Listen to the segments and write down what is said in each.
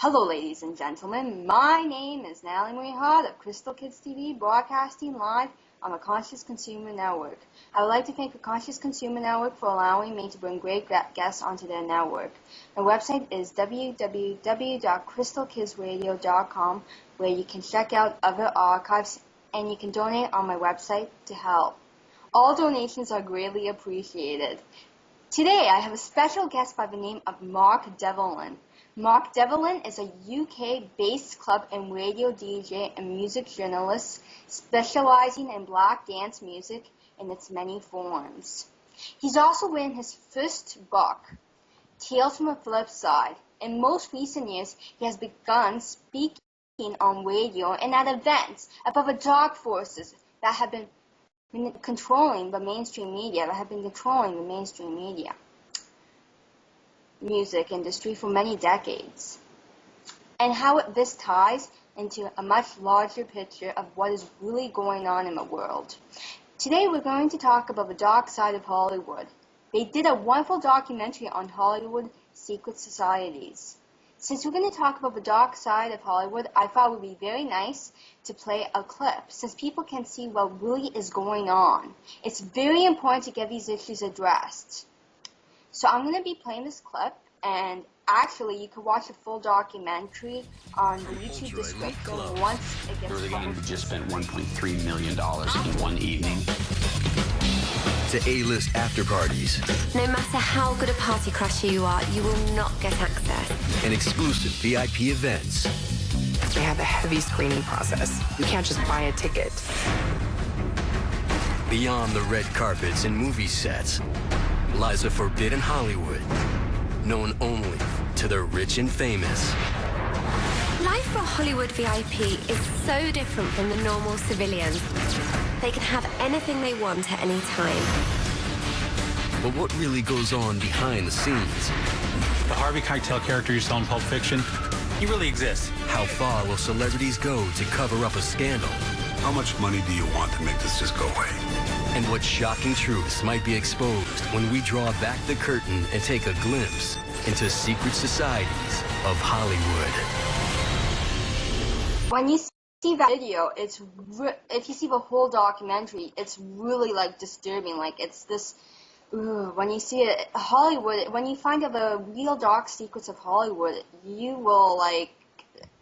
Hello, ladies and gentlemen. My name is Natalie-Marie Hart of Crystal Kids TV, broadcasting live on the Conscious Consumer Network. I would like to thank the Conscious Consumer Network for allowing me to bring great guests onto their network. My website is www.crystalkidsradio.com, where you can check out other archives and you can donate on my website to help. All donations are greatly appreciated. Today, I have a special guest by the name of Mark Devlin. Mark Devlin is a UK-based club and radio DJ and music journalist specializing in black dance music in its many forms. He's also written his first book, Tales from the Flip Side. In most recent years, he has begun speaking on radio and at events about the dark forces that have been controlling the mainstream media, music industry for many decades, and how this ties into a much larger picture of what is really going on in the world. Today we're going to talk about the dark side of Hollywood. They did a wonderful documentary on Hollywood secret societies. Since we're going to talk about the dark side of Hollywood, I thought it would be very nice to play a clip since people can see what really is going on. It's very important to get these issues addressed. So I'm going to be playing this clip, and actually you can watch the full documentary on the YouTube description once it gets published. We just spent $1.3 million in one evening. To A-list after-parties. No matter how good a party crasher you are, you will not get access. And exclusive VIP events. We have a heavy screening process. You can't just buy a ticket. Beyond the red carpets and movie sets lies a forbidden Hollywood, known only to the rich and famous. Life for Hollywood VIP is so different from the normal civilians. They can have anything they want at any time. But what really goes on behind the scenes? The Harvey Keitel character you saw in Pulp Fiction, he really exists. How far will celebrities go to cover up a scandal? How much money do you want to make this just go away? And what shocking truths might be exposed when we draw back the curtain and take a glimpse into secret societies of Hollywood. When you see that video, if you see the whole documentary, it's really like disturbing. Like it's this, when you see it, Hollywood, when you find out the real dark secrets of Hollywood, you will like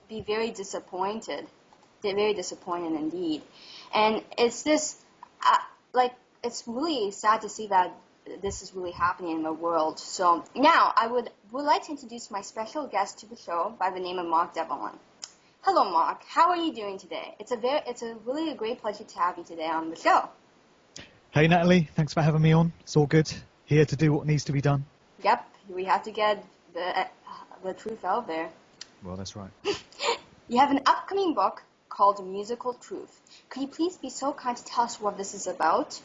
be very disappointed. They're very disappointed indeed. And it's this, it's really sad to see that this is really happening in the world. So now I would like to introduce my special guest to the show by the name of Mark Devlin. Hello, Mark. How are you doing today? It's a really great pleasure to have you today on the show. Hey, Natalie. Thanks for having me on. It's all good. Here to do what needs to be done. Yep. We have to get the truth out there. Well, that's right. You have an upcoming book called Musical Truth. Could you please be so kind to tell us what this is about?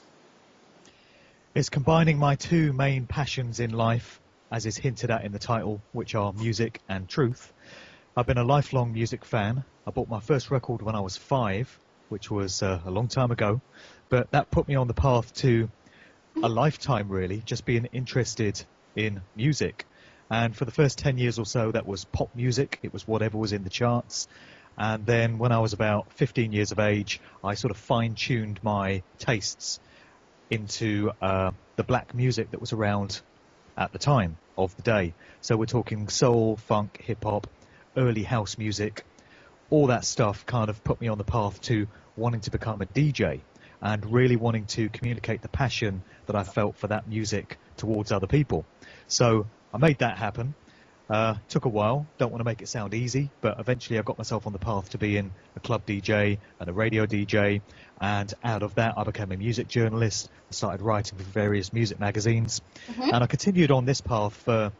It's combining my two main passions in life, as is hinted at in the title, which are music and truth. I've been a lifelong music fan. I bought my first record when I was 5, which was a long time ago, but that put me on the path to a lifetime, really, just being interested in music. And for the first 10 years or so, that was pop music. It was whatever was in the charts. And then when I was about 15 years of age, I sort of fine-tuned my tastes into the black music that was around at the time of the day. So we're talking soul, funk, hip-hop, early house music. All that stuff kind of put me on the path to wanting to become a DJ and really wanting to communicate the passion that I felt for that music towards other people. So I made that happen. Took a while, don't want to make it sound easy, but eventually I got myself on the path to being a club DJ and a radio DJ, and out of that I became a music journalist. I started writing for various music magazines, and I continued on this path for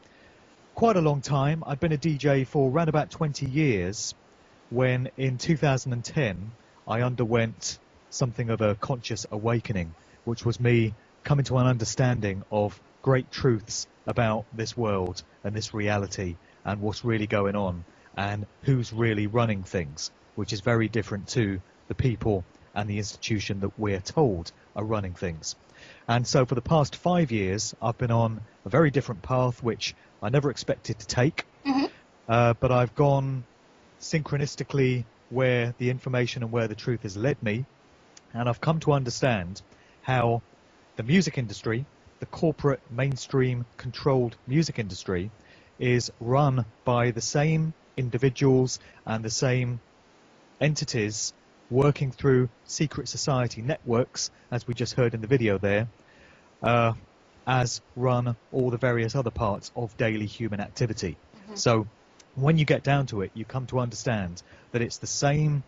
quite a long time. I'd been a DJ for around about 20 years when in 2010 I underwent something of a conscious awakening, which was me coming to an understanding of great truths about this world and this reality and what's really going on and who's really running things, which is very different to the people and the institution that we're told are running things. And so for the past 5 years, I've been on a very different path, which I never expected to take. but I've gone synchronistically where the information and where the truth has led me, and I've come to understand how the music industry, the corporate mainstream controlled music industry, is run by the same individuals and the same entities working through secret society networks, as we just heard in the video there, as run all the various other parts of daily human activity. So when you get down to it, you come to understand that it's the same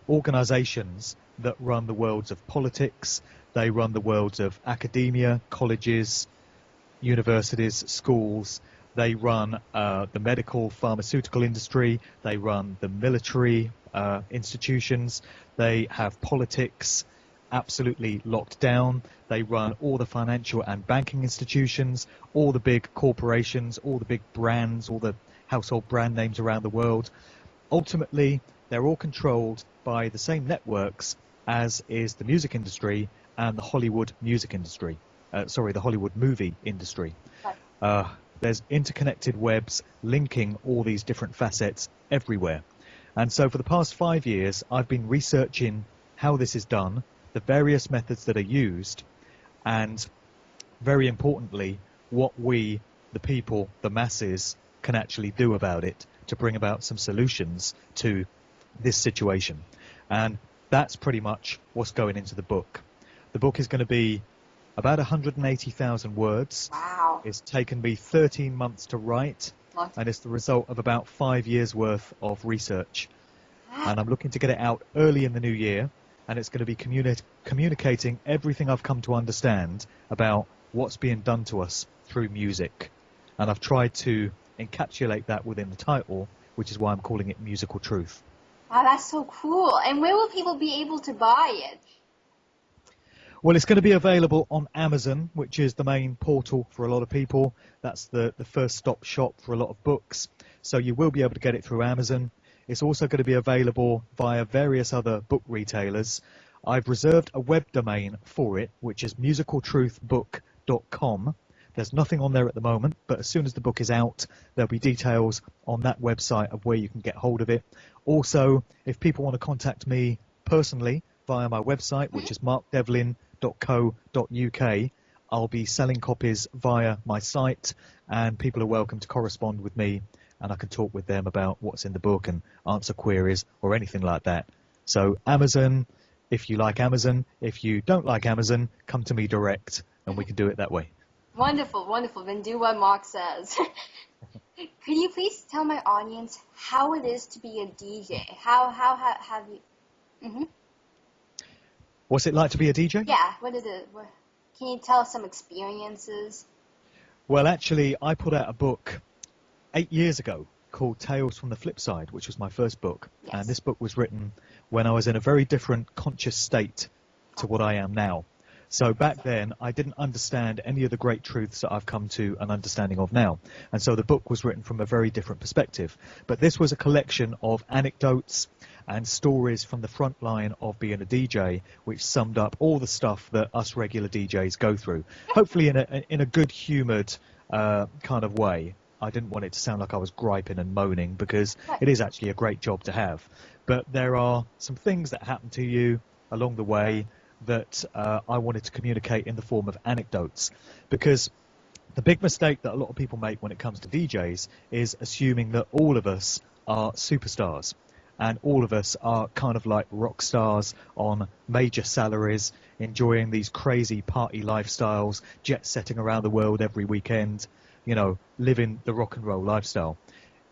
organizations that run the worlds of politics, they run the worlds of academia, colleges, universities, schools, they run the medical, pharmaceutical industry, they run the military institutions, they have politics absolutely locked down, they run all the financial and banking institutions, all the big corporations, all the big brands, all the household brand names around the world. Ultimately, they're all controlled by the same networks as is the music industry and the Hollywood music industry. The Hollywood movie industry. There's interconnected webs linking all these different facets everywhere. And so for the past 5 years, I've been researching how this is done, the various methods that are used, and very importantly, what we, the people, the masses, can actually do about it to bring about some solutions to this situation. And that's pretty much what's going into the book. The book is going to be about 180,000 words. Wow. It's taken me 13 months to write, and it's the result of about 5 years worth of research. And I'm looking to get it out early in the new year, and it's going to be communicating everything I've come to understand about what's being done to us through music. And I've tried to encapsulate that within the title, which is why I'm calling it Musical Truth. Wow, that's so cool. And where will people be able to buy it? Well, it's going to be available on Amazon, which is the main portal for a lot of people. That's the first stop shop for a lot of books. So you will be able to get it through Amazon. It's also going to be available via various other book retailers. I've reserved a web domain for it, which is musicaltruthbook.com. There's nothing on there at the moment, but as soon as the book is out, there'll be details on that website of where you can get hold of it. Also, if people want to contact me personally via my website, which is markdevlin.co.uk, I'll be selling copies via my site, and people are welcome to correspond with me, and I can talk with them about what's in the book and answer queries or anything like that. So Amazon, if you like Amazon. If you don't like Amazon, come to me direct, and we can do it that way. Wonderful, wonderful. Then do what Mark says. Could you please tell my audience how it is to be a DJ? How have you... What's it like to be a DJ? Yeah, what is it? Can you tell us some experiences? Well, actually, I put out a book 8 years ago called Tales from the Flip Side, which was my first book. Yes. And this book was written when I was in a very different conscious state to what I am now. So back then, I didn't understand any of the great truths that I've come to an understanding of now. And so the book was written from a very different perspective. But this was a collection of anecdotes and stories from the front line of being a DJ, which summed up all the stuff that us regular DJs go through. Hopefully in a good-humoured kind of way. I didn't want it to sound like I was griping and moaning, because it is actually a great job to have. But there are some things that happen to you along the way that I wanted to communicate in the form of anecdotes, because the big mistake that a lot of people make when it comes to DJs is assuming that all of us are superstars and all of us are kind of like rock stars on major salaries, enjoying these crazy party lifestyles, jet setting around the world every weekend, you know, living the rock and roll lifestyle.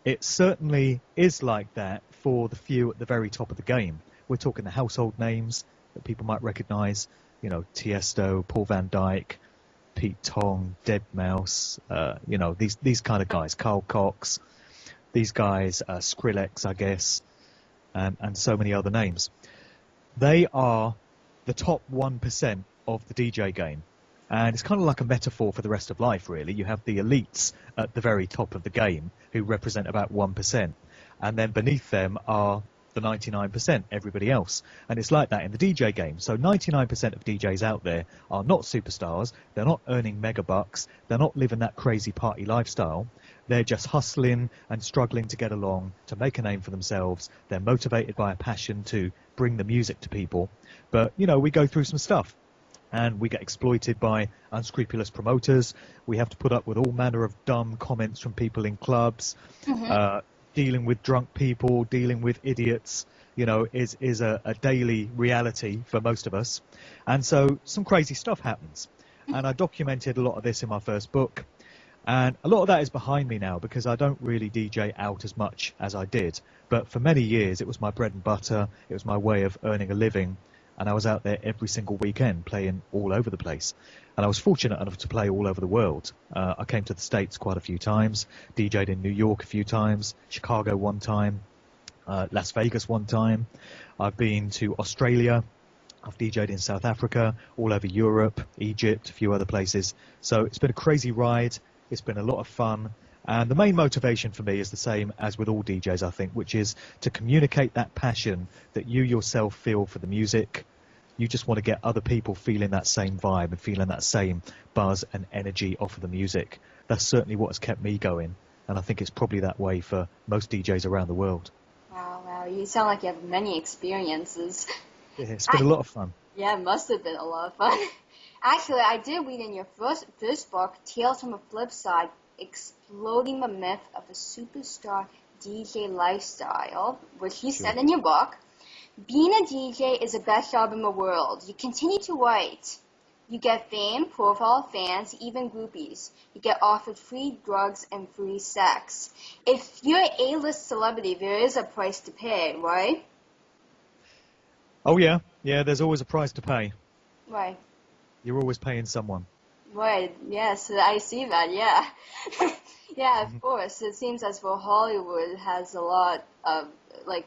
It certainly is like that for the few at the very top of the game. We're talking the household names that people might recognize, you know, Tiesto, Paul Van Dyke, Pete Tong, deadmau5, you know, these kind of guys, Carl Cox, these guys, Skrillex, I guess, and so many other names. They are the top 1% of the DJ game. And it's kind of like a metaphor for the rest of life, really. You have the elites at the very top of the game who represent about 1%. And then beneath them are the 99%, everybody else. And it's like that in the DJ game. So 99% of DJs out there are not superstars. They're not earning mega bucks. They're not living that crazy party lifestyle. They're just hustling and struggling to get along, to make a name for themselves. They're motivated by a passion to bring the music to people. But, you know, we go through some stuff. And we get exploited by unscrupulous promoters. We have to put up with all manner of dumb comments from people in clubs. Dealing with drunk people, dealing with idiots, you know, is a daily reality for most of us. And so some crazy stuff happens. And I documented a lot of this in my first book. And a lot of that is behind me now because I don't really DJ out as much as I did. But for many years, it was my bread and butter. It was my way of earning a living. And I was out there every single weekend playing all over the place. And I was fortunate enough to play all over the world. I came to the States quite a few times, DJ'd in New York a few times, Chicago one time, Las Vegas one time. I've been to Australia. I've DJ'd in South Africa, all over Europe, Egypt, a few other places. So it's been a crazy ride. It's been a lot of fun. And the main motivation for me is the same as with all DJs, I think, which is to communicate that passion that you yourself feel for the music. You just want to get other people feeling that same vibe and feeling that same buzz and energy off of the music. That's certainly what has kept me going. And I think it's probably that way for most DJs around the world. Wow. You sound like you have many experiences. Yeah, it's been a lot of fun. Yeah, it must have been a lot of fun. Actually, I did read in your first book, Tales from a Flip Side, Exploding the Myth of the Superstar DJ Lifestyle, which you said in your book. Being a DJ is the best job in the world. You continue to write. You get fame, profile, fans, even groupies. You get offered free drugs and free sex. If you're an A-list celebrity, there is a price to pay, right? Oh, yeah. Yeah, there's always a price to pay. Right. You're always paying someone. Right, yes, I see that, yeah. Yeah, of course. It seems as though Hollywood has a lot of, like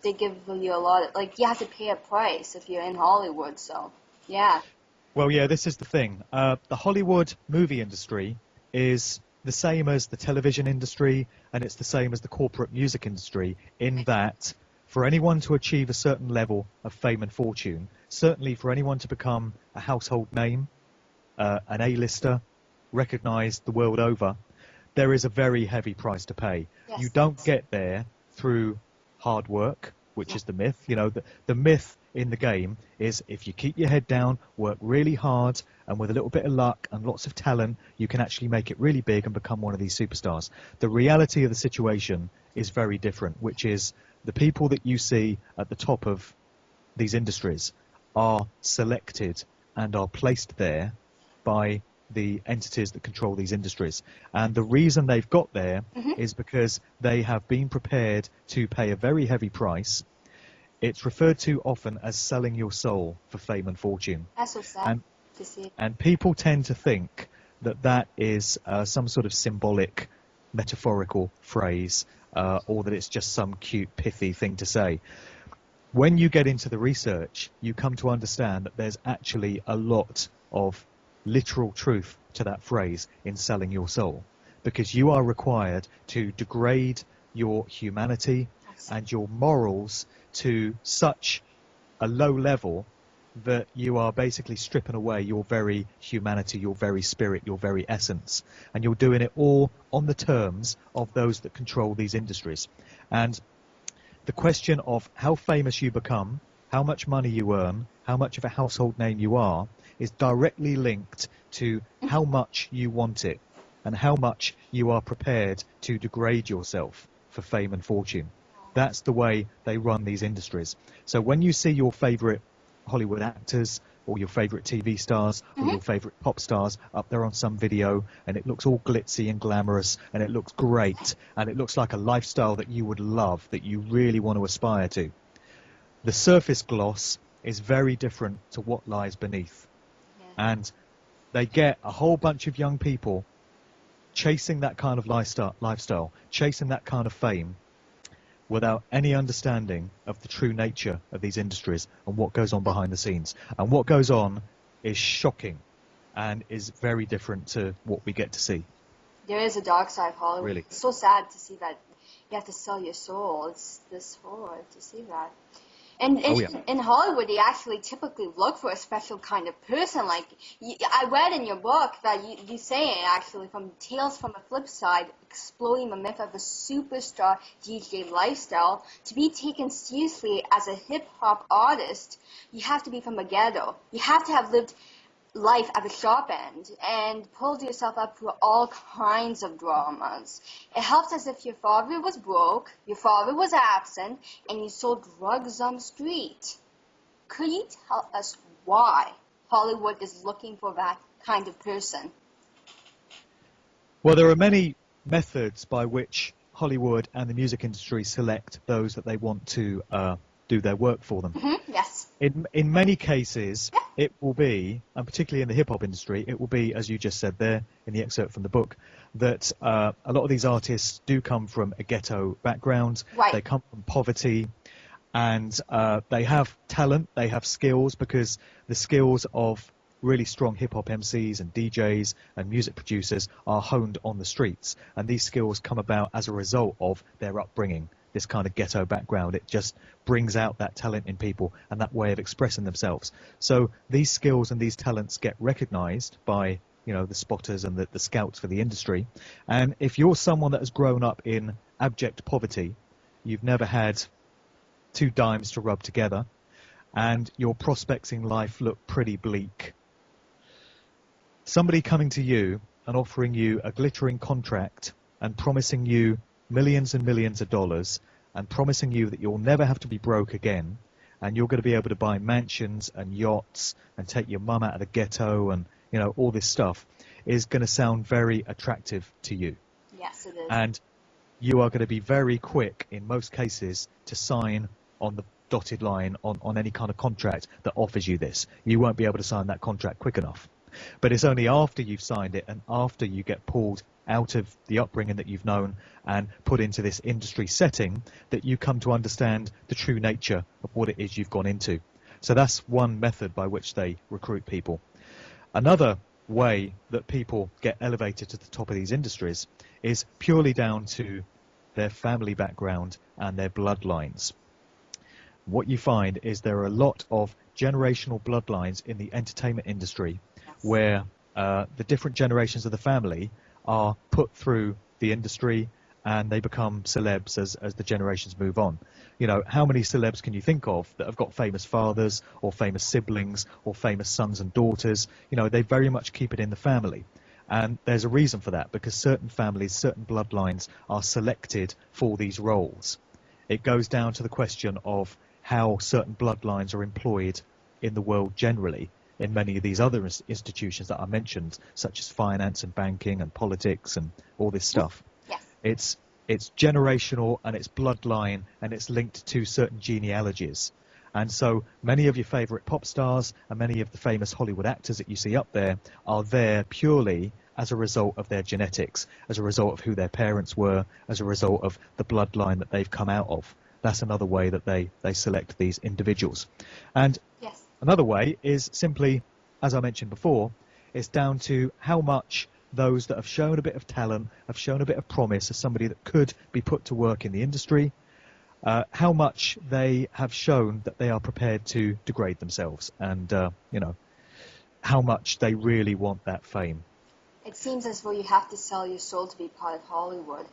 they give you a lot of, like, you have to pay a price if you're in Hollywood, so, yeah. Well, yeah, this is the thing. The Hollywood movie industry is the same as the television industry, and it's the same as the corporate music industry, in that for anyone to achieve a certain level of fame and fortune, certainly for anyone to become a household name, an A-lister, recognized the world over, there is a very heavy price to pay. Yes. You don't get there through hard work, which is the myth. You know, the myth in the game is if you keep your head down, work really hard, and with a little bit of luck and lots of talent, you can actually make it really big and become one of these superstars. The reality of the situation is very different, which is the people that you see at the top of these industries are selected and are placed there by the entities that control these industries. And the reason they've got there is because they have been prepared to pay a very heavy price. It's referred to often as selling your soul for fame and fortune. That's so sad to see. And people tend to think that that is some sort of symbolic, metaphorical phrase, or that it's just some cute, pithy thing to say. When you get into the research, you come to understand that there's actually a lot of literal truth to that phrase in selling your soul, because you are required to degrade your humanity and your morals to such a low level that you are basically stripping away your very humanity, your very spirit, your very essence, and you're doing it all on the terms of those that control these industries. And the question of how famous you become, how much money you earn, how much of a household name you are, is directly linked to how much you want it and how much you are prepared to degrade yourself for fame and fortune. That's the way they run these industries. So when you see your favorite Hollywood actors or your favorite TV stars or your favorite pop stars up there on some video, and it looks all glitzy and glamorous and it looks great and it looks like a lifestyle that you would love, that you really want to aspire to, the surface gloss is very different to what lies beneath. And they get a whole bunch of young people chasing that kind of lifestyle, chasing that kind of fame, without any understanding of the true nature of these industries and what goes on behind the scenes. And what goes on is shocking and is very different to what we get to see. There is a dark side of Hollywood. Really? It's so sad to see that. you have to sell your soul. It's this hard to see that. And Oh, yeah. in Hollywood, they actually typically look for a special kind of person. Like, I read in your book that you say, actually, from Tales from a Flip Side, exploring the myth of a superstar DJ lifestyle, to be taken seriously as a hip-hop artist, you have to be from the ghetto. You have to have lived life at the sharp end and pulled yourself up through all kinds of dramas. It helps as if your father was broke, your father was absent, and you sold drugs on the street. Could you tell us why Hollywood is looking for that kind of person? Well, there are many methods by which Hollywood and the music industry select those that they want to do their work for them. Mm-hmm, yes. In many cases, it will be, and particularly in the hip-hop industry, it will be, as you just said there in the excerpt from the book, that a lot of these artists do come from a ghetto background. Right. They come from poverty, and they have talent, they have skills, because the skills of really strong hip-hop MCs and DJs and music producers are honed on the streets. And these skills come about as a result of their upbringing, this kind of ghetto background. It just brings out that talent in people and that way of expressing themselves. So these skills and these talents get recognized by, you know, the spotters and the scouts for the industry. And if you're someone that has grown up in abject poverty, you've never had 2 dimes to rub together, and your prospects in life look pretty bleak, somebody coming to you and offering you a glittering contract and promising you millions and millions of dollars and promising you that you'll never have to be broke again, and you're going to be able to buy mansions and yachts and take your mum out of the ghetto and, you know, all this stuff, is going to sound very attractive to you. Yes, it is. And you are going to be very quick in most cases to sign on the dotted line on any kind of contract that offers you this. You won't be able to sign that contract quick enough. But it's only after you've signed it and after you get pulled out of the upbringing that you've known and put into this industry setting that you come to understand the true nature of what it is you've gone into. So that's one method by which they recruit people. Another way that people get elevated to the top of these industries is purely down to their family background and their bloodlines. What you find is there are a lot of generational bloodlines in the entertainment industry where the different generations of the family are put through the industry and they become celebs as the generations move on. You know, how many celebs can you think of that have got famous fathers or famous siblings or famous sons and daughters? You know, they very much keep it in the family. And there's a reason for that, because certain families, certain bloodlines are selected for these roles. It goes down to the question of how certain bloodlines are employed in the world generally, in many of these other institutions that I mentioned, such as finance and banking and politics and all this stuff. Yes. It's generational and it's bloodline and it's linked to certain genealogies. And so many of your favorite pop stars and many of the famous Hollywood actors that you see up there are there purely as a result of their genetics, as a result of who their parents were, as a result of the bloodline that they've come out of. That's another way that they select these individuals. And Yes. another way is simply, as I mentioned before, it's down to how much those that have shown a bit of talent, have shown a bit of promise as somebody that could be put to work in the industry, how much they have shown that they are prepared to degrade themselves and, you know, how much they really want that fame. It seems as though you have to sell your soul to be part of Hollywood.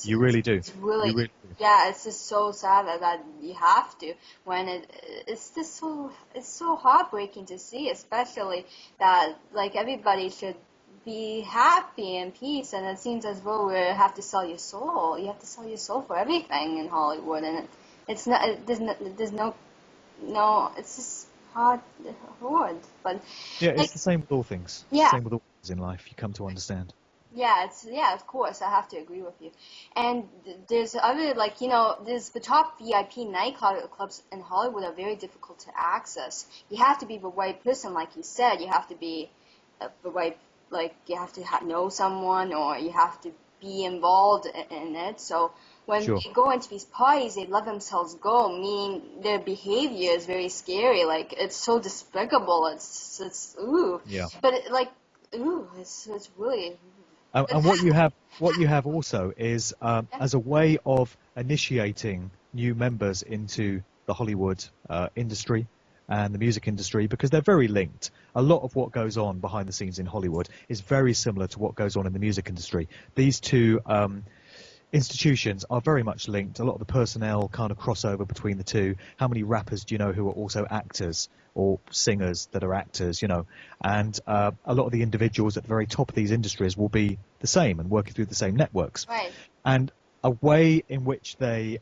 You really do. It's really, You really do. yeah. It's just so sad that you have to. When it's just so heartbreaking to see, especially that like everybody should be happy and peace, and it seems as though we have to sell your soul. You have to sell your soul for everything in Hollywood, and it's not. There's no. It's just hard. But Yeah, it's like, the same with all things. Yeah. Same with all things in life. You come to understand. Yeah, of course, I have to agree with you. And there's other, like, you know, there's the top VIP nightclubs in Hollywood are very difficult to access. You have to be the right person, like you said. You have to be the right, like, you have to know someone, or you have to be involved in it. So when Sure. they go into these parties, they let themselves go, meaning their behavior is very scary. Like, it's so despicable. It's ooh. Yeah. But, it's really And what you have also is as a way of initiating new members into the Hollywood industry and the music industry, because they're very linked. A lot of what goes on behind the scenes in Hollywood is very similar to what goes on in the music industry. These two institutions are very much linked. A lot of the personnel kind of crossover between the two. How many rappers do you know who are also actors, or singers that are actors, you know? And a lot of the individuals at the very top of these industries will be the same and working through the same networks. Right. And a way in which they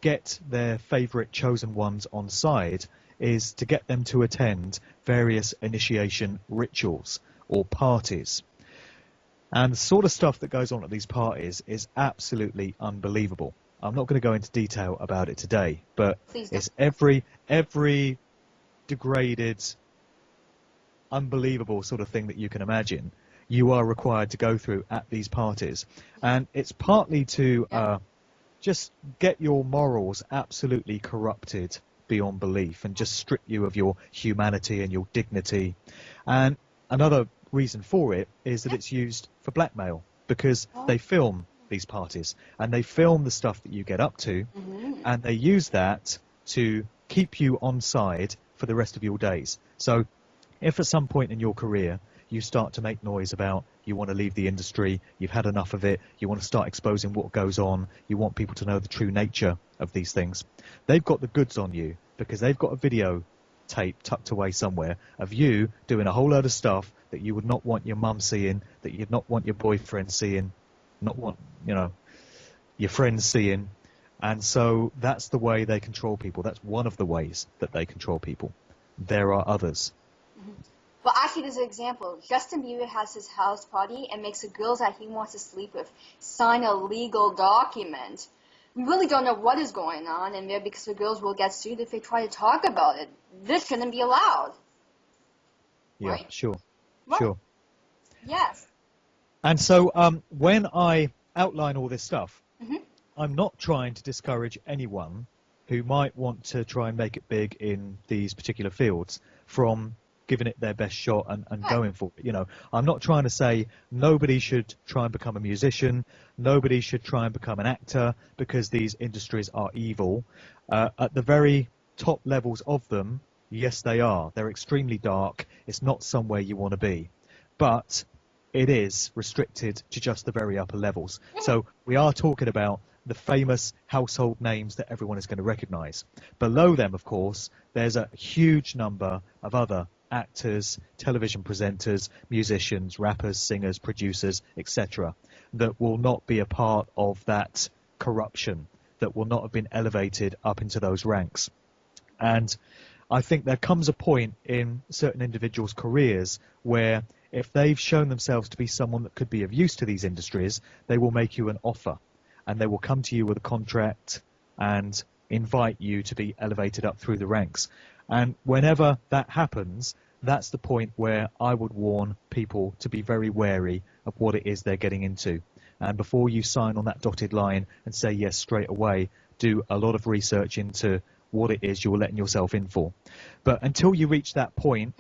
get their favorite chosen ones on side is to get them to attend various initiation rituals or parties. And the sort of stuff that goes on at these parties is absolutely unbelievable. I'm not going to go into detail about it today, but it's every degraded, unbelievable sort of thing that you can imagine you are required to go through at these parties. And it's partly to just get your morals absolutely corrupted beyond belief and just strip you of your humanity and your dignity. And another reason for it is that it's used for blackmail, because they film these parties and they film the stuff that you get up to, and they use that to keep you on side for the rest of your days. So if at some point in your career you start to make noise about you want to leave the industry, you've had enough of it, you want to start exposing what goes on, you want people to know the true nature of these things, they've got the goods on you, because they've got a video tape tucked away somewhere of you doing a whole load of stuff that you would not want your mum seeing, that you'd not want your boyfriend seeing, not want, you know, your friends seeing. And so that's the way they control people. That's one of the ways that they control people. There are others. Well, actually, there's an example. Justin Bieber has his house party and makes the girls that he wants to sleep with sign a legal document. We really don't know what is going on in there, because the girls will get sued if they try to talk about it. This shouldn't be allowed. Yeah, right? Sure. Right. Sure. Yes. And so when I outline all this stuff, I'm not trying to discourage anyone who might want to try and make it big in these particular fields from giving it their best shot and going for it. You know, I'm not trying to say nobody should try and become a musician, nobody should try and become an actor, because these industries are evil. At the very top levels of them, yes, they are. They're extremely dark. It's not somewhere you want to be. But it is restricted to just the very upper levels. So we are talking about the famous household names that everyone is going to recognize. Below them, of course, there's a huge number of other actors, television presenters, musicians, rappers, singers, producers, etc., that will not be a part of that corruption, that will not have been elevated up into those ranks. And I think there comes a point in certain individuals' careers where if they've shown themselves to be someone that could be of use to these industries, they will make you an offer, and they will come to you with a contract and invite you to be elevated up through the ranks. And whenever that happens, that's the point where I would warn people to be very wary of what it is they're getting into. And before you sign on that dotted line and say yes straight away, do a lot of research into what it is you're letting yourself in for. But until you reach that point,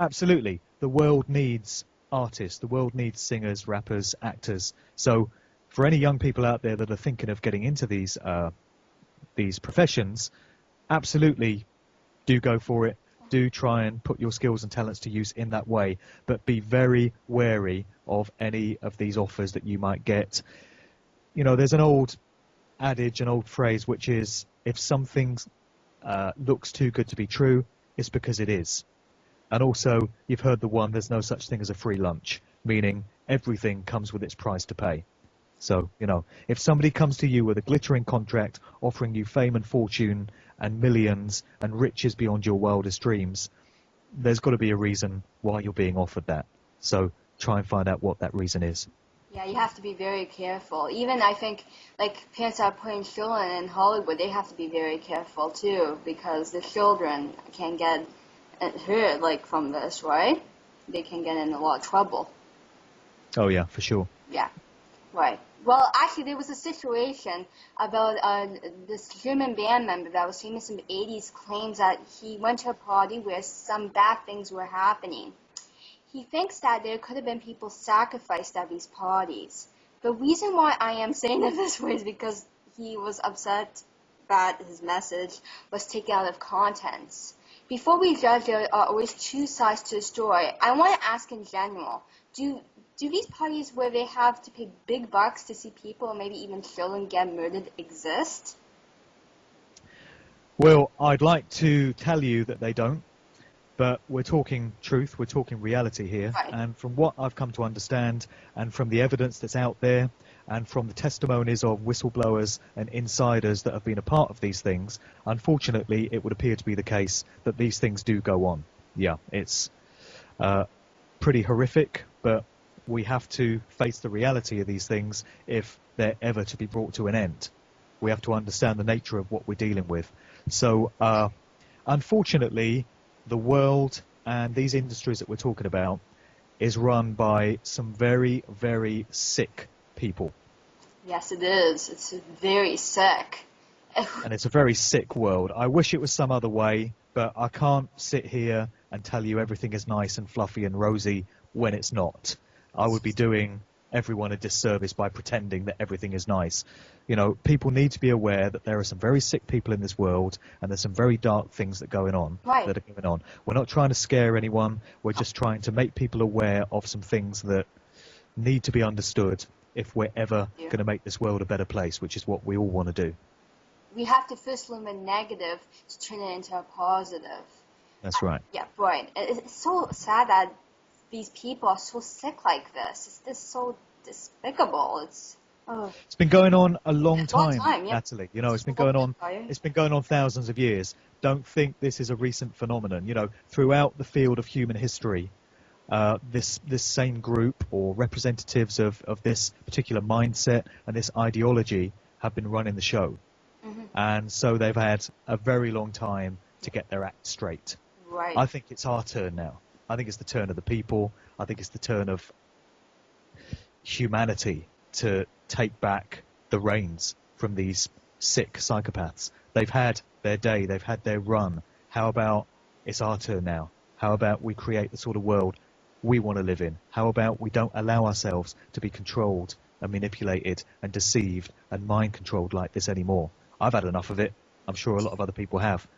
absolutely, the world needs artists, the world needs singers, rappers, actors. So for any young people out there that are thinking of getting into these professions, absolutely do go for it. Do try and put your skills and talents to use in that way, but be very wary of any of these offers that you might get. You know, there's an old adage, an old phrase, which is, if something looks too good to be true, it's because it is. And also, you've heard the one, there's no such thing as a free lunch, meaning everything comes with its price to pay. So, you know, if somebody comes to you with a glittering contract offering you fame and fortune and millions and riches beyond your wildest dreams, there's got to be a reason why you're being offered that. So try and find out what that reason is. Yeah, you have to be very careful. Even I think, like, parents that are putting children in Hollywood, they have to be very careful too, because the children can get hurt, like, from this, right? They can get in a lot of trouble. Oh yeah, for sure. Yeah, right. Well, actually, there was a situation about this German band member that was famous in the 80s claims that he went to a party where some bad things were happening. He thinks that there could have been people sacrificed at these parties. The reason why I am saying it this way is because he was upset that his message was taken out of context. Before we judge, there are always two sides to a story. I want to ask in general, do these parties where they have to pay big bucks to see people, or maybe even children, get murdered exist? Well, I'd like to tell you that they don't, but we're talking truth, we're talking reality here, Right. and from what I've come to understand, and from the evidence that's out there, and from the testimonies of whistleblowers and insiders that have been a part of these things, unfortunately, it would appear to be the case that these things do go on. Yeah, it's pretty horrific, but we have to face the reality of these things if they're ever to be brought to an end. We have to understand the nature of what we're dealing with. So, unfortunately, the world and these industries that we're talking about is run by some very, very sick people. Yes, it is. It's very sick. And it's a very sick world. I wish it was some other way, but I can't sit here and tell you everything is nice and fluffy and rosy when it's not. I would be doing everyone a disservice by pretending that everything is nice. You know, people need to be aware that there are some very sick people in this world, and there's some very dark things that are going on. We're not trying to scare anyone. We're just trying to make people aware of some things that need to be understood if we're ever going to make this world a better place, which is what we all want to do. We have to first learn the negative to turn it into a positive. That's right. Yeah, right. It's so sad that these people are so sick like this. It's just so despicable. It's been going on a long time, yeah. Natalie. You know, it's been going on thousands of years. Don't think this is a recent phenomenon. You know, throughout the field of human history, this same group or representatives of this particular mindset and this ideology have been running the show. Mm-hmm. And so they've had a very long time to get their act straight. Right. I think it's our turn now. I think it's the turn of the people. I think it's the turn of humanity to take back the reins from these sick psychopaths. They've had their day. They've had their run. How about it's our turn now? How about we create the sort of world we want to live in? How about we don't allow ourselves to be controlled and manipulated and deceived and mind controlled like this anymore? I've had enough of it. I'm sure a lot of other people have.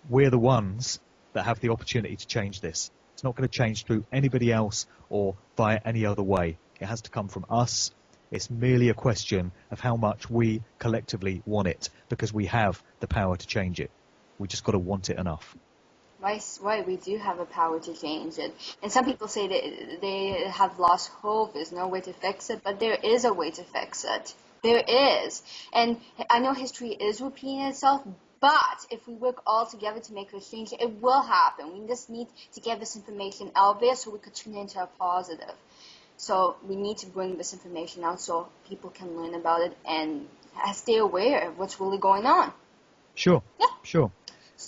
We're the ones that have the opportunity to change this. It's not going to change through anybody else or via any other way. It has to come from us. It's merely a question of how much we collectively want it, because we have the power to change it. We just got to want it enough. Right, we do have a power to change it. And some people say that they have lost hope, there's no way to fix it, but there is a way to fix it. There is. And I know history is repeating itself, but if we work all together to make this change, it will happen. We just need to get this information out there so we could turn it into a positive. So we need to bring this information out so people can learn about it and stay aware of what's really going on. Sure, yeah. Sure.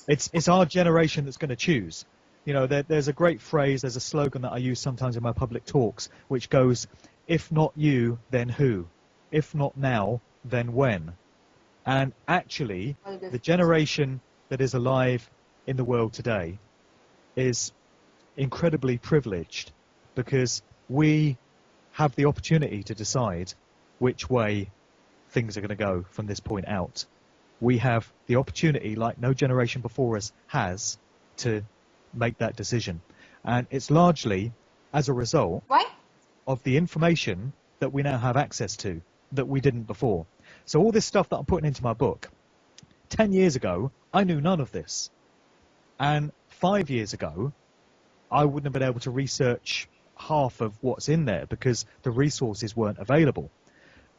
It's our generation that's going to choose. You know, there's a great phrase, there's a slogan that I use sometimes in my public talks, which goes, if not you, then who? If not now, then when? And actually, the generation that is alive in the world today is incredibly privileged, because we have the opportunity to decide which way things are going to go from this point out. We have the opportunity, like no generation before us has, to make that decision. And it's largely as a result of the information that we now have access to that we didn't before. So all this stuff that I'm putting into my book, 10 years ago, I knew none of this. And 5 years ago, I wouldn't have been able to research half of what's in there because the resources weren't available.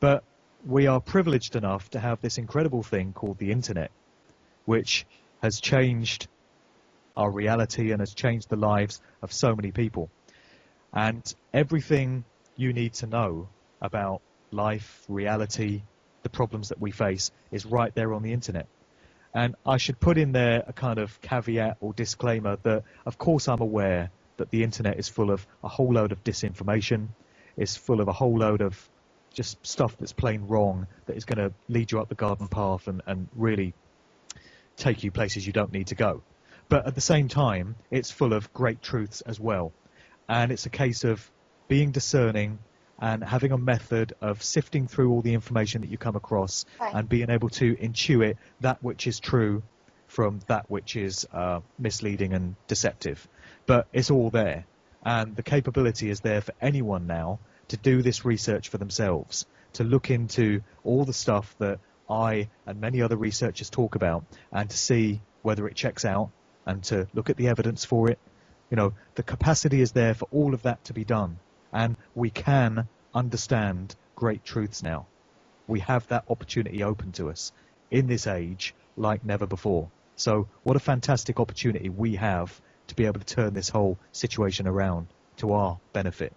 But we are privileged enough to have this incredible thing called the internet, which has changed our reality and has changed the lives of so many people. And everything you need to know about life, reality, the problems that we face is right there on the internet. And I should put in there a kind of caveat or disclaimer that, of course, I'm aware that the internet is full of a whole load of disinformation. It's full of a whole load of just stuff that's plain wrong, that is going to lead you up the garden path and really take you places you don't need to go. But at the same time, it's full of great truths as well. And it's a case of being discerning and having a method of sifting through all the information that you come across and being able to intuit that which is true from that which is misleading and deceptive. But it's all there. And the capability is there for anyone now to do this research for themselves, to look into all the stuff that I and many other researchers talk about and to see whether it checks out and to look at the evidence for it. You know, the capacity is there for all of that to be done. And we can understand great truths now. We have that opportunity open to us in this age like never before. So what a fantastic opportunity we have to be able to turn this whole situation around to our benefit.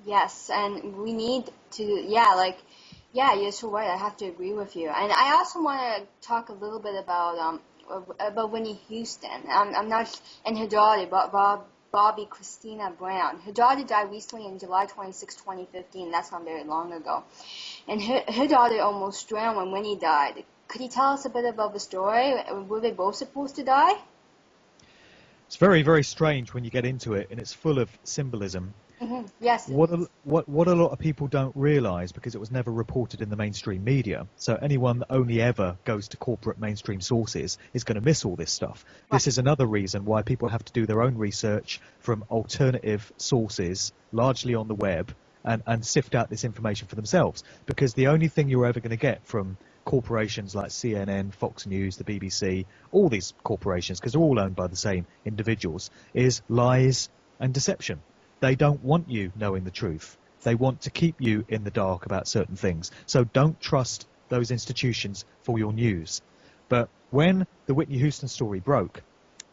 Yes, and we need to, you're so right. I have to agree with you. And I also want to talk a little bit about Whitney Houston. I'm not, and her daughter, Bobby Christina Brown. Her daughter died recently in July 26, 2015. That's not very long ago. And her daughter almost drowned when Whitney died. Could you tell us a bit about the story? Were they both supposed to die? It's very, very strange when you get into it, and it's full of symbolism. Mm-hmm. Yes. What a lot of people don't realise, because it was never reported in the mainstream media, so anyone that only ever goes to corporate mainstream sources is going to miss all this stuff. Right. This is another reason why people have to do their own research from alternative sources, largely on the web, and sift out this information for themselves, because the only thing you're ever going to get from corporations like CNN, Fox News, the BBC, all these corporations, because they're all owned by the same individuals, is lies and deception. They don't want you knowing the truth. They want to keep you in the dark about certain things. So don't trust those institutions for your news. But when the Whitney Houston story broke,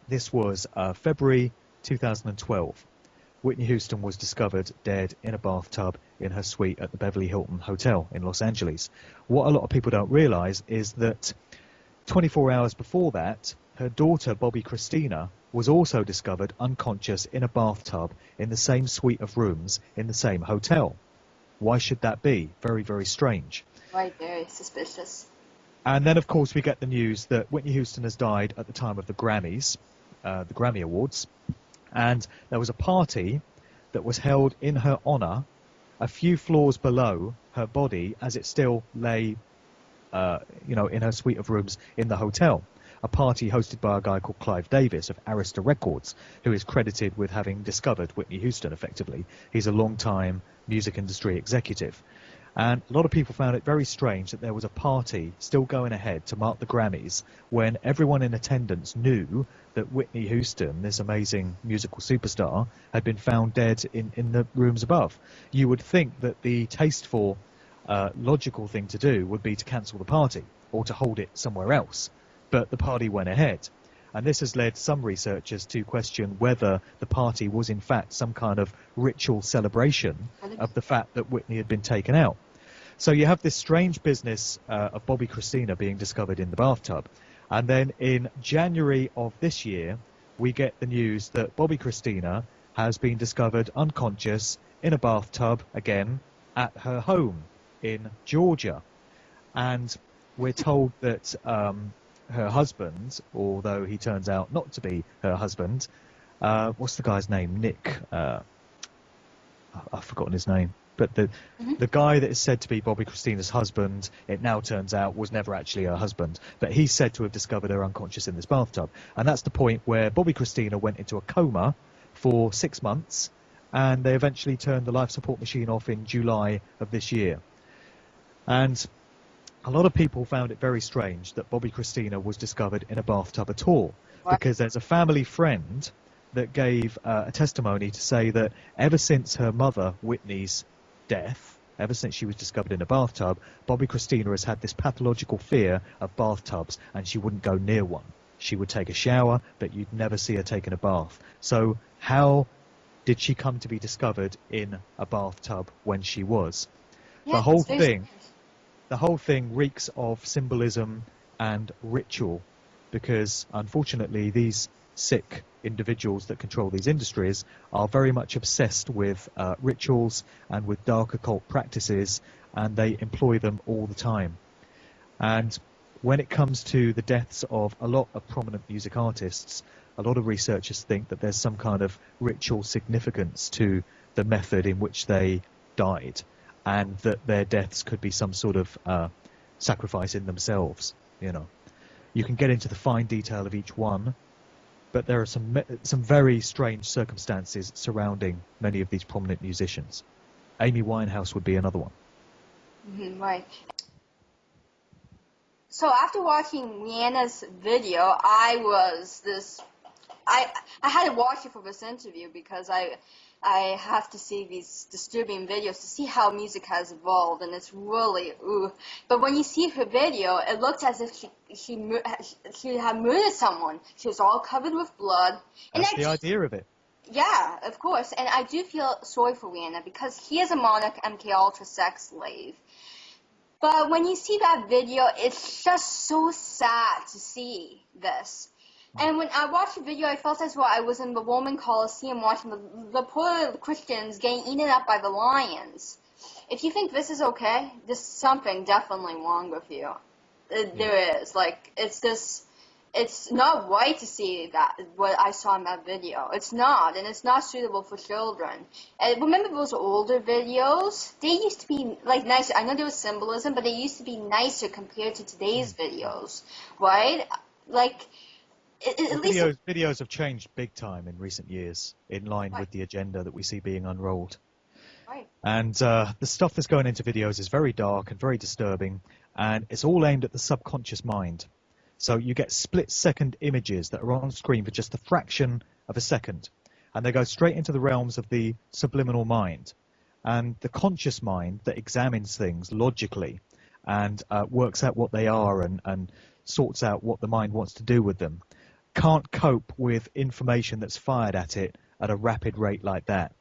this was February 2012. Whitney Houston was discovered dead in a bathtub in her suite at the Beverly Hilton Hotel in Los Angeles. What a lot of people don't realize is that 24 hours before that, her daughter, Bobby Christina, was also discovered unconscious in a bathtub in the same suite of rooms in the same hotel. Why should that be? Very, very strange. Right, very suspicious. And then, of course, we get the news that Whitney Houston has died at the time of the Grammys, the Grammy Awards. And there was a party that was held in her honor a few floors below her body as it still lay, in her suite of rooms in the hotel. A party hosted by a guy called Clive Davis of Arista Records, who is credited with having discovered Whitney Houston, effectively. He's a long-time music industry executive. And a lot of people found it very strange that there was a party still going ahead to mark the Grammys when everyone in attendance knew that Whitney Houston, this amazing musical superstar, had been found dead in the rooms above. You would think that the tasteful, logical thing to do would be to cancel the party or to hold it somewhere else. But the party went ahead. And this has led some researchers to question whether the party was in fact some kind of ritual celebration of the fact that Whitney had been taken out. So you have this strange business of Bobby Christina being discovered in the bathtub. And then in January of this year, we get the news that Bobby Christina has been discovered unconscious in a bathtub again at her home in Georgia. And we're told that her husband, although he turns out not to be her husband, what's the guy's name? Nick. I've forgotten his name. But the guy that is said to be Bobby Christina's husband, it now turns out was never actually her husband. But he's said to have discovered her unconscious in this bathtub. And that's the point where Bobby Christina went into a coma for 6 months, and they eventually turned the life support machine off in July of this year. And a lot of people found it very strange that Bobby Christina was discovered in a bathtub at all, because there's a family friend that gave a testimony to say that ever since her mother, Whitney's death, ever since she was discovered in a bathtub, Bobby Christina has had this pathological fear of bathtubs, and she wouldn't go near one. She would take a shower, but you'd never see her taking a bath. So how did she come to be discovered in a bathtub when she was? Yeah, The whole thing reeks of symbolism and ritual, because unfortunately these sick individuals that control these industries are very much obsessed with rituals and with dark occult practices, and they employ them all the time. And when it comes to the deaths of a lot of prominent music artists, a lot of researchers think that there's some kind of ritual significance to the method in which they died, and that their deaths could be some sort of sacrifice in themselves. You can get into the fine detail of each one, but there are some very strange circumstances surrounding many of these prominent musicians. Amy Winehouse would be another one. Right. So after watching Rihanna's video, I had to watch it for this interview because I have to see these disturbing videos to see how music has evolved, and it's really But when you see her video, it looks as if she had murdered someone. She was all covered with blood. That's the idea of it. Yeah, of course. And I do feel sorry for Rihanna because he is a Monarch MK Ultra sex slave. But when you see that video, it's just so sad to see this. And when I watched the video, I felt as though I was in the Roman Colosseum watching the poor Christians getting eaten up by the lions. If you think this is okay, there's something definitely wrong with you. There is. It's not right to see that, what I saw in that video. It's not, and it's not suitable for children. And remember those older videos? They used to be, nicer. I know there was symbolism, but they used to be nicer compared to today's videos, right? Videos have changed big time in recent years, in line with the agenda that we see being unrolled. Right. And the stuff that's going into videos is very dark and very disturbing, and it's all aimed at the subconscious mind. So you get split-second images that are on screen for just a fraction of a second, and they go straight into the realms of the subliminal mind. And the conscious mind that examines things logically and works out what they are and sorts out what the mind wants to do with them can't cope with information that's fired at it at a rapid rate like that.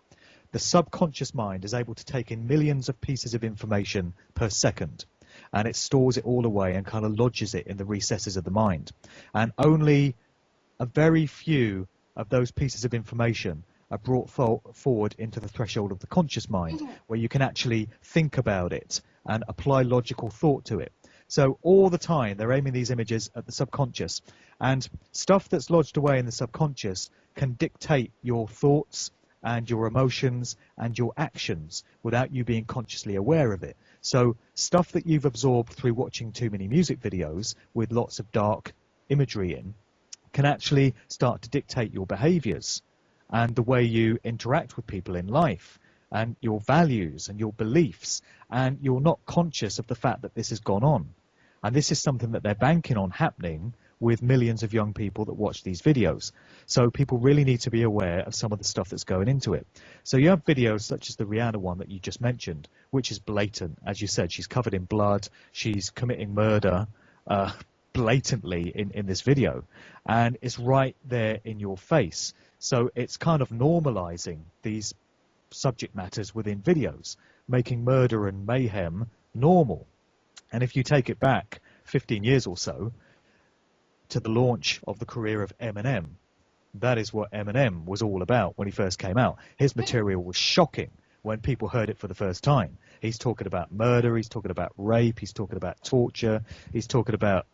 The subconscious mind is able to take in millions of pieces of information per second, and it stores it all away and kind of lodges it in the recesses of the mind. And only a very few of those pieces of information are brought forward into the threshold of the conscious mind, where you can actually think about it and apply logical thought to it. So all the time they're aiming these images at the subconscious, and stuff that's lodged away in the subconscious can dictate your thoughts and your emotions and your actions without you being consciously aware of it. So stuff that you've absorbed through watching too many music videos with lots of dark imagery in can actually start to dictate your behaviors and the way you interact with people in life and your values and your beliefs, and you're not conscious of the fact that this has gone on. And this is something that they're banking on happening with millions of young people that watch these videos. So people really need to be aware of some of the stuff that's going into it. So you have videos such as the Rihanna one that you just mentioned, which is blatant. As you said, she's covered in blood. She's committing murder blatantly in this video. And it's right there in your face. So it's kind of normalizing these subject matters within videos, making murder and mayhem normal. And if you take it back 15 years or so to the launch of the career of Eminem, that is what Eminem was all about when he first came out. His material was shocking when people heard it for the first time. He's talking about murder, he's talking about rape, he's talking about torture, he's talking about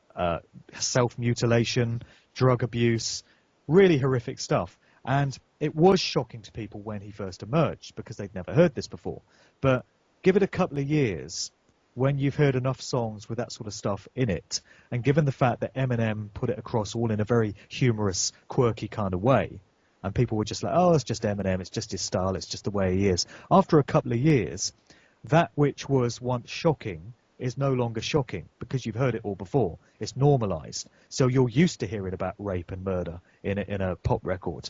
self-mutilation, drug abuse, really horrific stuff. And it was shocking to people when he first emerged because they'd never heard this before. But give it a couple of years, when you've heard enough songs with that sort of stuff in it, and given the fact that Eminem put it across all in a very humorous, quirky kind of way, and people were just like, oh, it's just Eminem, it's just his style, it's just the way he is. After a couple of years, that which was once shocking is no longer shocking because you've heard it all before. It's normalized. So you're used to hearing about rape and murder in a pop record.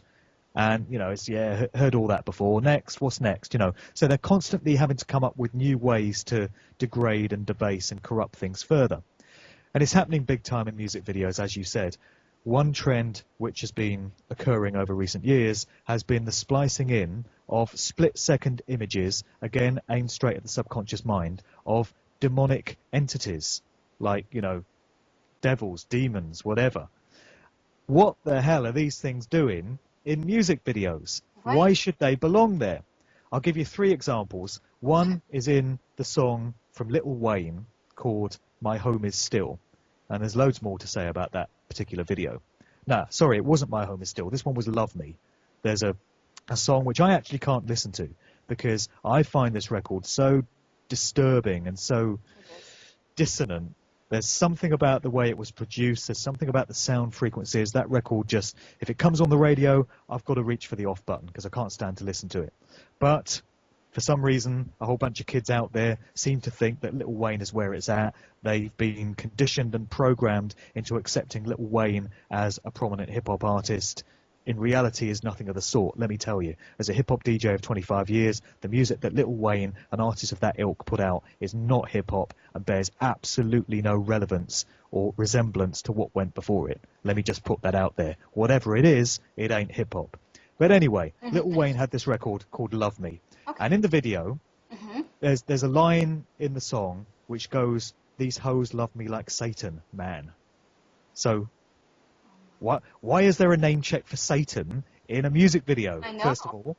And, you know, it's, yeah, heard all that before. Next, what's next? You know, so they're constantly having to come up with new ways to degrade and debase and corrupt things further. And it's happening big time in music videos, as you said. One trend which has been occurring over recent years has been the splicing in of split-second images, again, aimed straight at the subconscious mind, of demonic entities, like, you know, devils, demons, whatever. What the hell are these things doing in music videos? Right. Why should they belong there? I'll give you 3 examples. One is in the song from Lil Wayne called My Home Is Still, and there's loads more to say about that particular video. Nah, sorry, it wasn't My Home Is Still. This one was Love Me. There's a song which I actually can't listen to because I find this record so disturbing and so dissonant. There's something about the way it was produced. There's something about the sound frequencies. That record just, if it comes on the radio, I've got to reach for the off button because I can't stand to listen to it. But for some reason, a whole bunch of kids out there seem to think that Lil Wayne is where it's at. They've been conditioned and programmed into accepting Lil Wayne as a prominent hip-hop artist. In reality, is nothing of the sort, let me tell you. As a hip-hop DJ of 25 years, the music that Lil Wayne, an artist of that ilk, put out is not hip-hop and bears absolutely no relevance or resemblance to what went before it. Let me just put that out there. Whatever it is, it ain't hip-hop. But anyway, Lil Wayne had this record called Love Me. Okay. And in the video, there's a line in the song which goes, "These hoes love me like Satan, man." So why is there a name check for Satan in a music video, first of all?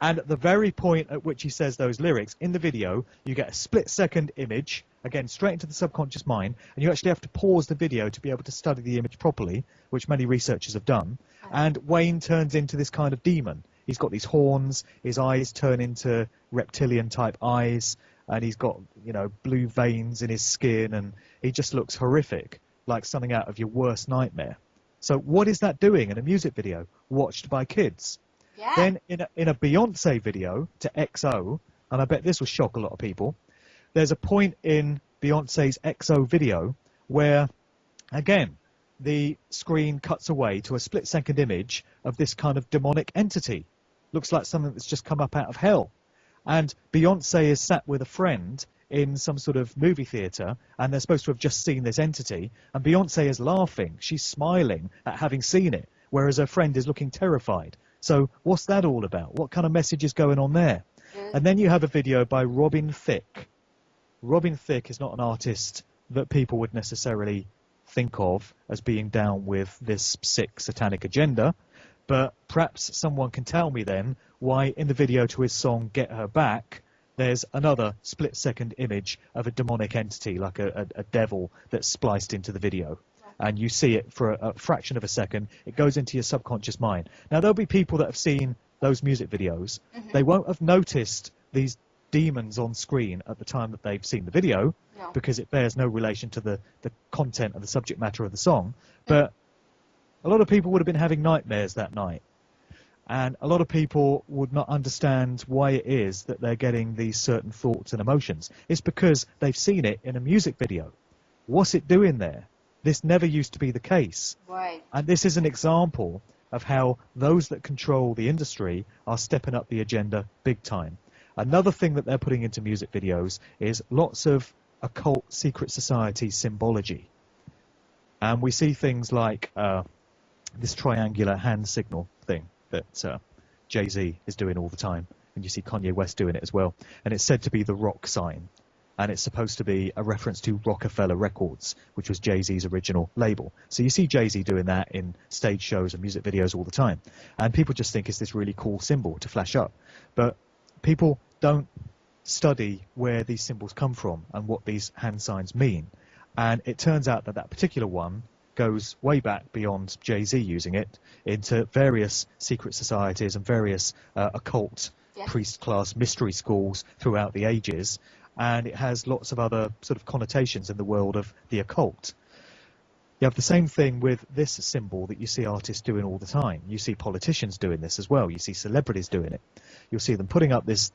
And at the very point at which he says those lyrics, in the video, you get a split-second image, again, straight into the subconscious mind, and you actually have to pause the video to be able to study the image properly, which many researchers have done. And Wayne turns into this kind of demon. He's got these horns, his eyes turn into reptilian-type eyes, and he's got, you know, blue veins in his skin, and he just looks horrific, like something out of your worst nightmare. So what is that doing in a music video watched by kids? Yeah. Then in a Beyonce video to XO, and I bet this will shock a lot of people, there's a point in Beyonce's XO video where, again, the screen cuts away to a split-second image of this kind of demonic entity. Looks like something that's just come up out of hell. And Beyonce is sat with a friend in some sort of movie theatre, and they're supposed to have just seen this entity, and Beyonce is laughing, she's smiling at having seen it, whereas her friend is looking terrified. So what's that all about? What kind of message is going on there? And then you have a video by Robin Thicke. Robin Thicke is not an artist that people would necessarily think of as being down with this sick satanic agenda, but perhaps someone can tell me then why in the video to his song Get Her Back, there's another split-second image of a demonic entity, like a devil that's spliced into the video. And you see it for a fraction of a second. It goes into your subconscious mind. Now, there'll be people that have seen those music videos. They won't have noticed these demons on screen at the time that they've seen the video, because it bears no relation to the content of the subject matter of the song. But a lot of people would have been having nightmares that night. And a lot of people would not understand why it is that they're getting these certain thoughts and emotions. It's because they've seen it in a music video. What's it doing there? This never used to be the case. Right. And this is an example of how those that control the industry are stepping up the agenda big time. Another thing that they're putting into music videos is lots of occult secret society symbology. And we see things like this triangular hand signal thing that Jay-Z is doing all the time, and you see Kanye West doing it as well, and it's said to be the rock sign, and it's supposed to be a reference to Rockefeller Records, which was Jay-Z's original label. So you see Jay-Z doing that in stage shows and music videos all the time, and people just think it's this really cool symbol to flash up, but people don't study where these symbols come from and what these hand signs mean, and it turns out that that particular one goes way back beyond Jay-Z using it into various secret societies and various occult priest class mystery schools throughout the ages, and it has lots of other sort of connotations in the world of the occult. You have the same thing with this symbol that you see artists doing all the time. You see politicians doing this as well. You see celebrities doing it. You'll see them putting up this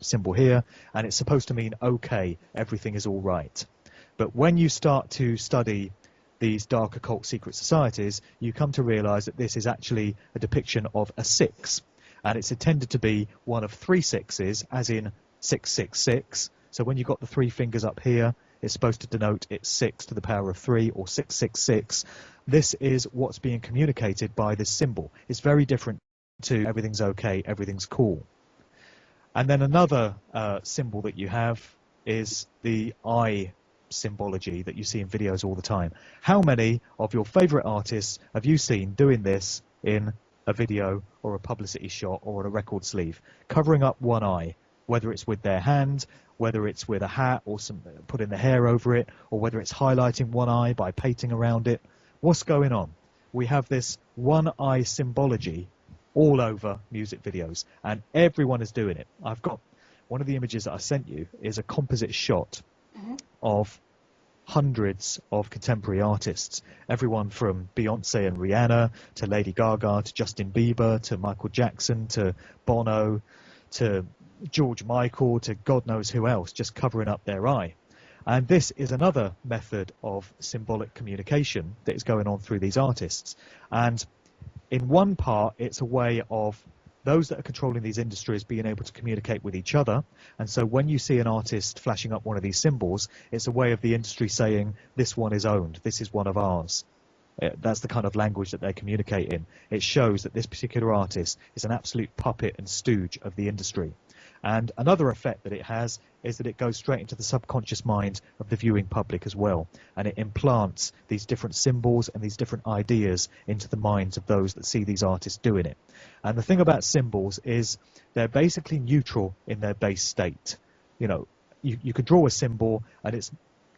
symbol here, and it's supposed to mean, okay, everything is all right. But when you start to study these dark occult secret societies, you come to realize that this is actually a depiction of a 6, and it's intended to be one of 3 sixes, as in 666. So when you've got the 3 fingers up here, it's supposed to denote it's 6 to the power of 3, or 666. This is what's being communicated by this symbol. It's very different to everything's okay, everything's cool. And then another symbol that you have is the eye symbology that you see in videos all the time. How many of your favorite artists have you seen doing this in a video or a publicity shot or on a record sleeve, covering up one eye, whether it's with their hand, whether it's with a hat or putting the hair over it, or whether it's highlighting one eye by painting around it? What's going on? we have this one-eye symbology all over music videos, and everyone is doing it. I've got one of the images that I sent you is a composite shot of hundreds of contemporary artists, everyone from Beyonce and Rihanna to Lady Gaga to Justin Bieber to Michael Jackson to Bono to George Michael to God knows who else, just covering up their eye. And this is another method of symbolic communication that is going on through these artists. And in one part, it's a way of those that are controlling these industries being able to communicate with each other. And so when you see an artist flashing up one of these symbols, it's a way of the industry saying, this one is owned, this is one of ours. That's the kind of language that they communicate in. It shows that this particular artist is an absolute puppet and stooge of the industry. And another effect that it has is that it goes straight into the subconscious mind of the viewing public as well. And it implants these different symbols and these different ideas into the minds of those that see these artists doing it. And the thing about symbols is they're basically neutral in their base state. You know, you could draw a symbol and it's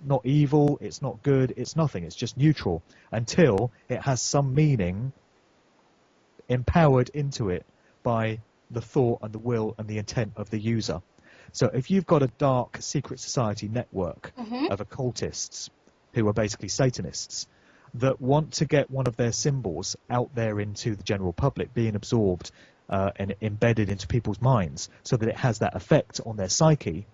not evil, it's not good, it's nothing. It's just neutral until it has some meaning empowered into it by the thought and the will and the intent of the user. So if you've got a dark secret society network of occultists who are basically Satanists that want to get one of their symbols out there into the general public, being absorbed and embedded into people's minds so that it has that effect on their psyche,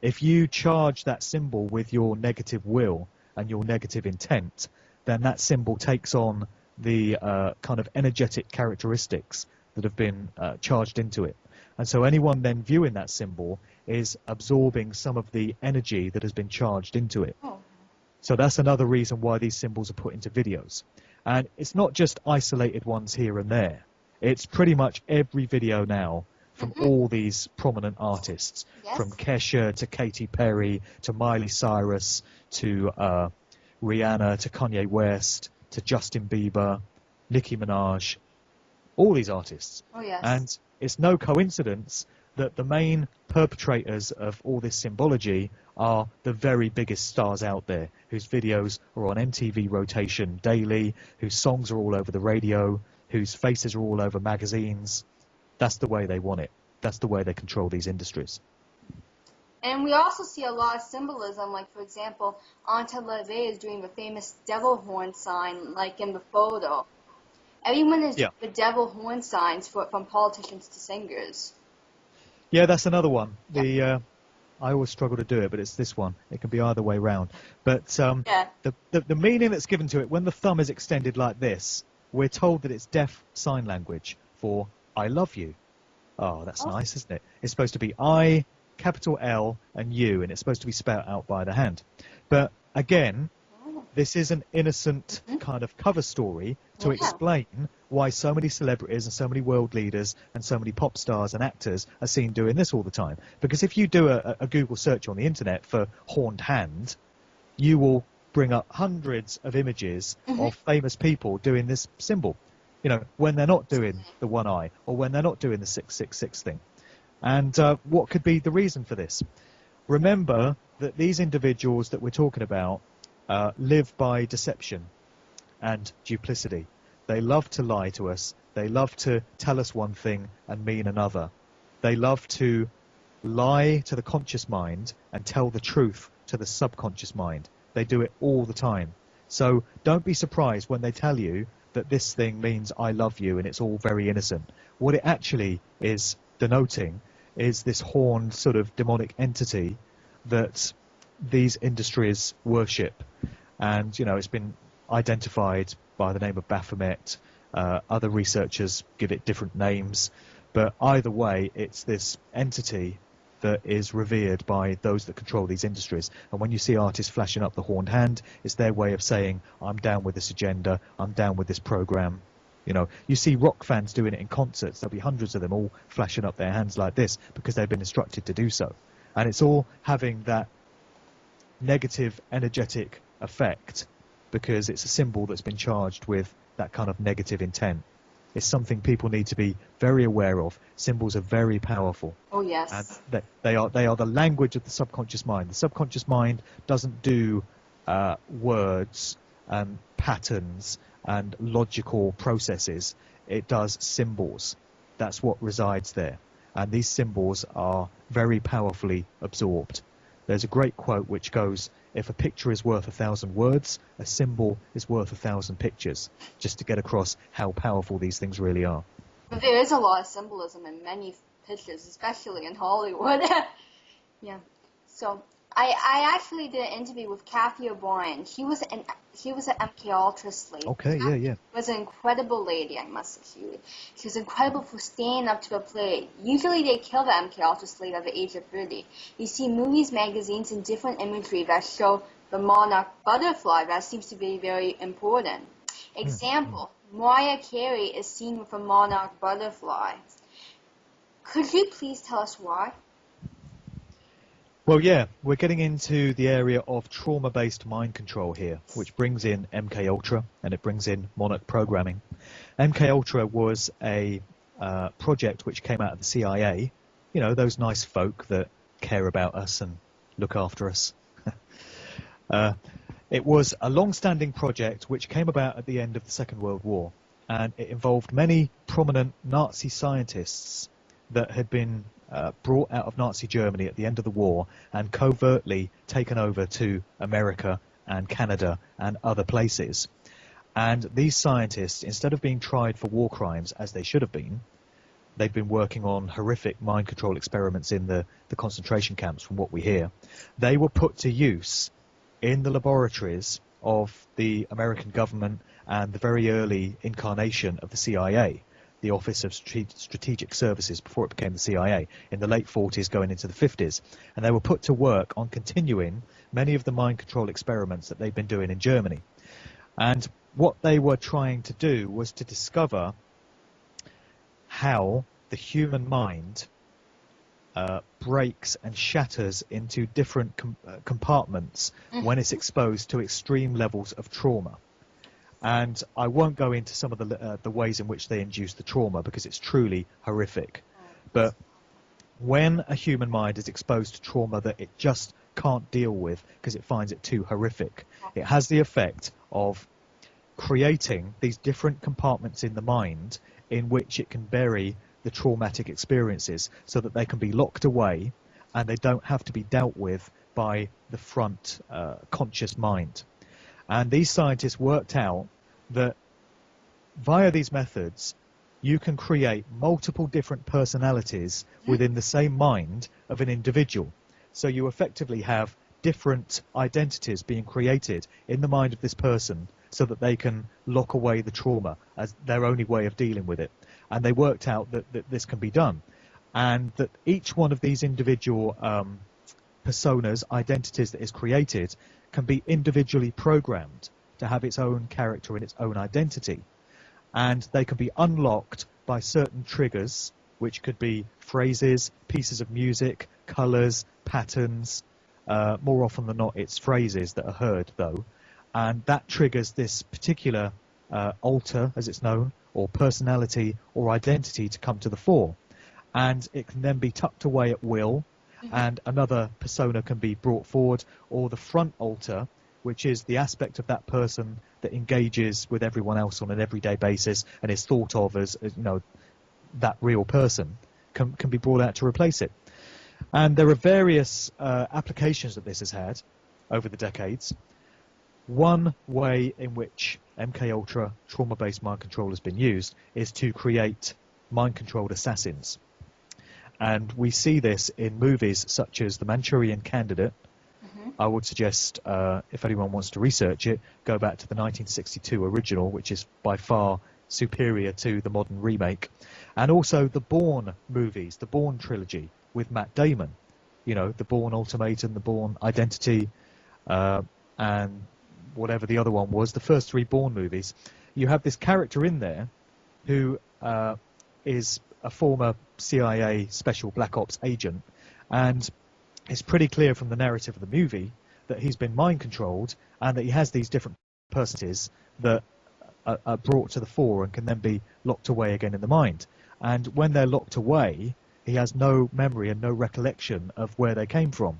if you charge that symbol with your negative will and your negative intent, then that symbol takes on the kind of energetic characteristics that have been charged into it. And so anyone then viewing that symbol is absorbing some of the energy that has been charged into it. So that's another reason why these symbols are put into videos. And it's not just isolated ones here and there. It's pretty much every video now from all these prominent artists, from Kesha to Katy Perry to Miley Cyrus to Rihanna to Kanye West to Justin Bieber, Nicki Minaj, all these artists. And it's no coincidence that the main perpetrators of all this symbology are the very biggest stars out there, whose videos are on MTV rotation daily, whose songs are all over the radio, whose faces are all over magazines. That's the way they want it. That's the way they control these industries. And we also see a lot of symbolism, like, for example, Natalie-Marie is doing the famous devil horn sign, like in the photo. Everyone is doing the devil horn signs from politicians to singers. Yeah, that's another one. I always struggle to do it, but it's this one. It can be either way round. But the meaning that's given to it, when the thumb is extended like this, we're told that it's deaf sign language for I love you. Oh, that's nice, isn't it? It's supposed to be I, capital L, and U, and it's supposed to be spelled out by the hand. But again, this is an innocent kind of cover story to explain why so many celebrities and so many world leaders and so many pop stars and actors are seen doing this all the time. Because if you do a Google search on the internet for horned hand, you will bring up hundreds of images of famous people doing this symbol, you know, when they're not doing the one eye or when they're not doing the 666 thing. And what could be the reason for this? Remember that these individuals that we're talking about live by deception and duplicity. They love to lie to us. They love to tell us one thing and mean another. They love to lie to the conscious mind and tell the truth to the subconscious mind. They do it all the time. So don't be surprised when they tell you that this thing means I love you and it's all very innocent. What it actually is denoting is this horned sort of demonic entity that these industries worship. And, you know, it's been identified by the name of Baphomet. Other researchers give it different names. But either way, it's this entity that is revered by those that control these industries. And when you see artists flashing up the horned hand, it's their way of saying, I'm down with this agenda, I'm down with this program. You know, you see rock fans doing it in concerts. There'll be hundreds of them all flashing up their hands like this because they've been instructed to do so. And it's all having that negative energetic effect because it's a symbol that's been charged with that kind of negative intent. It's something people need to be very aware of. Symbols are very powerful. Oh, yes. And they are the language of the subconscious mind. The subconscious mind doesn't do words and patterns and logical processes. It does symbols. That's what resides there. And these symbols are very powerfully absorbed. There's a great quote which goes, if a picture is worth 1,000 words, a symbol is worth 1,000 pictures, just to get across how powerful these things really are. But there is a lot of symbolism in many pictures, especially in Hollywood. Yeah. So I actually did an interview with Kathy O'Brien. She was an MK Ultra slave. Okay, yeah. She was an incredible lady, I must say. She was incredible for staying up to the plate. Usually they kill the MK Ultra slave at the age of 30. You see movies, magazines, and different imagery that show the monarch butterfly. That seems to be very important. Example, Mariah Carey is seen with a monarch butterfly. Could you please tell us why? Well, yeah, we're getting into the area of trauma-based mind control here, which brings in MK Ultra and it brings in monarch programming. MK Ultra was a project which came out of the CIA. You know, those nice folk that care about us and look after us. It was a long-standing project which came about at the end of the Second World War, and it involved many prominent Nazi scientists that had been brought out of Nazi Germany at the end of the war and covertly taken over to America and Canada and other places. And these scientists, instead of being tried for war crimes as they should have been, they've been working on horrific mind control experiments in the concentration camps, from what we hear. They were put to use in the laboratories of the American government and the very early incarnation of the CIA, the Office of Strategic Services, before it became the CIA, in the late 40s going into the 50s. And they were put to work on continuing many of the mind control experiments that they'd been doing in Germany. And what they were trying to do was to discover how the human mind breaks and shatters into different compartments when it's exposed to extreme levels of trauma. And I won't go into some of the ways in which they induce the trauma, because it's truly horrific. But when a human mind is exposed to trauma that it just can't deal with because it finds it too horrific, it has the effect of creating these different compartments in the mind in which it can bury the traumatic experiences so that they can be locked away and they don't have to be dealt with by the front conscious mind. And these scientists worked out that via these methods, you can create multiple different personalities within the same mind of an individual. So you effectively have different identities being created in the mind of this person so that they can lock away the trauma as their only way of dealing with it. And they worked out that this can be done. And that each one of these individual personas, identities that is created, can be individually programmed to have its own character and its own identity. And they can be unlocked by certain triggers, which could be phrases, pieces of music, colours, patterns. More often than not, it's phrases that are heard, though. And that triggers this particular alter, as it's known, or personality or identity to come to the fore. And it can then be tucked away at will, and another persona can be brought forward, or the front alter, which is the aspect of that person that engages with everyone else on an everyday basis and is thought of as you know, that real person, can be brought out to replace it. And there are various applications that this has had over the decades. One way in which MK Ultra trauma-based mind control has been used is to create mind-controlled assassins. And we see this in movies such as The Manchurian Candidate. I would suggest, if anyone wants to research it, go back to the 1962 original, which is by far superior to the modern remake. And also the Bourne movies, the Bourne trilogy with Matt Damon. You know, the Bourne Ultimatum, the Bourne Identity, and whatever the other one was, the first three Bourne movies. You have this character in there who is a former CIA Special Black Ops agent, and it's pretty clear from the narrative of the movie that he's been mind controlled and that he has these different personalities that are brought to the fore and can then be locked away again in the mind. And when they're locked away, he has no memory and no recollection of where they came from.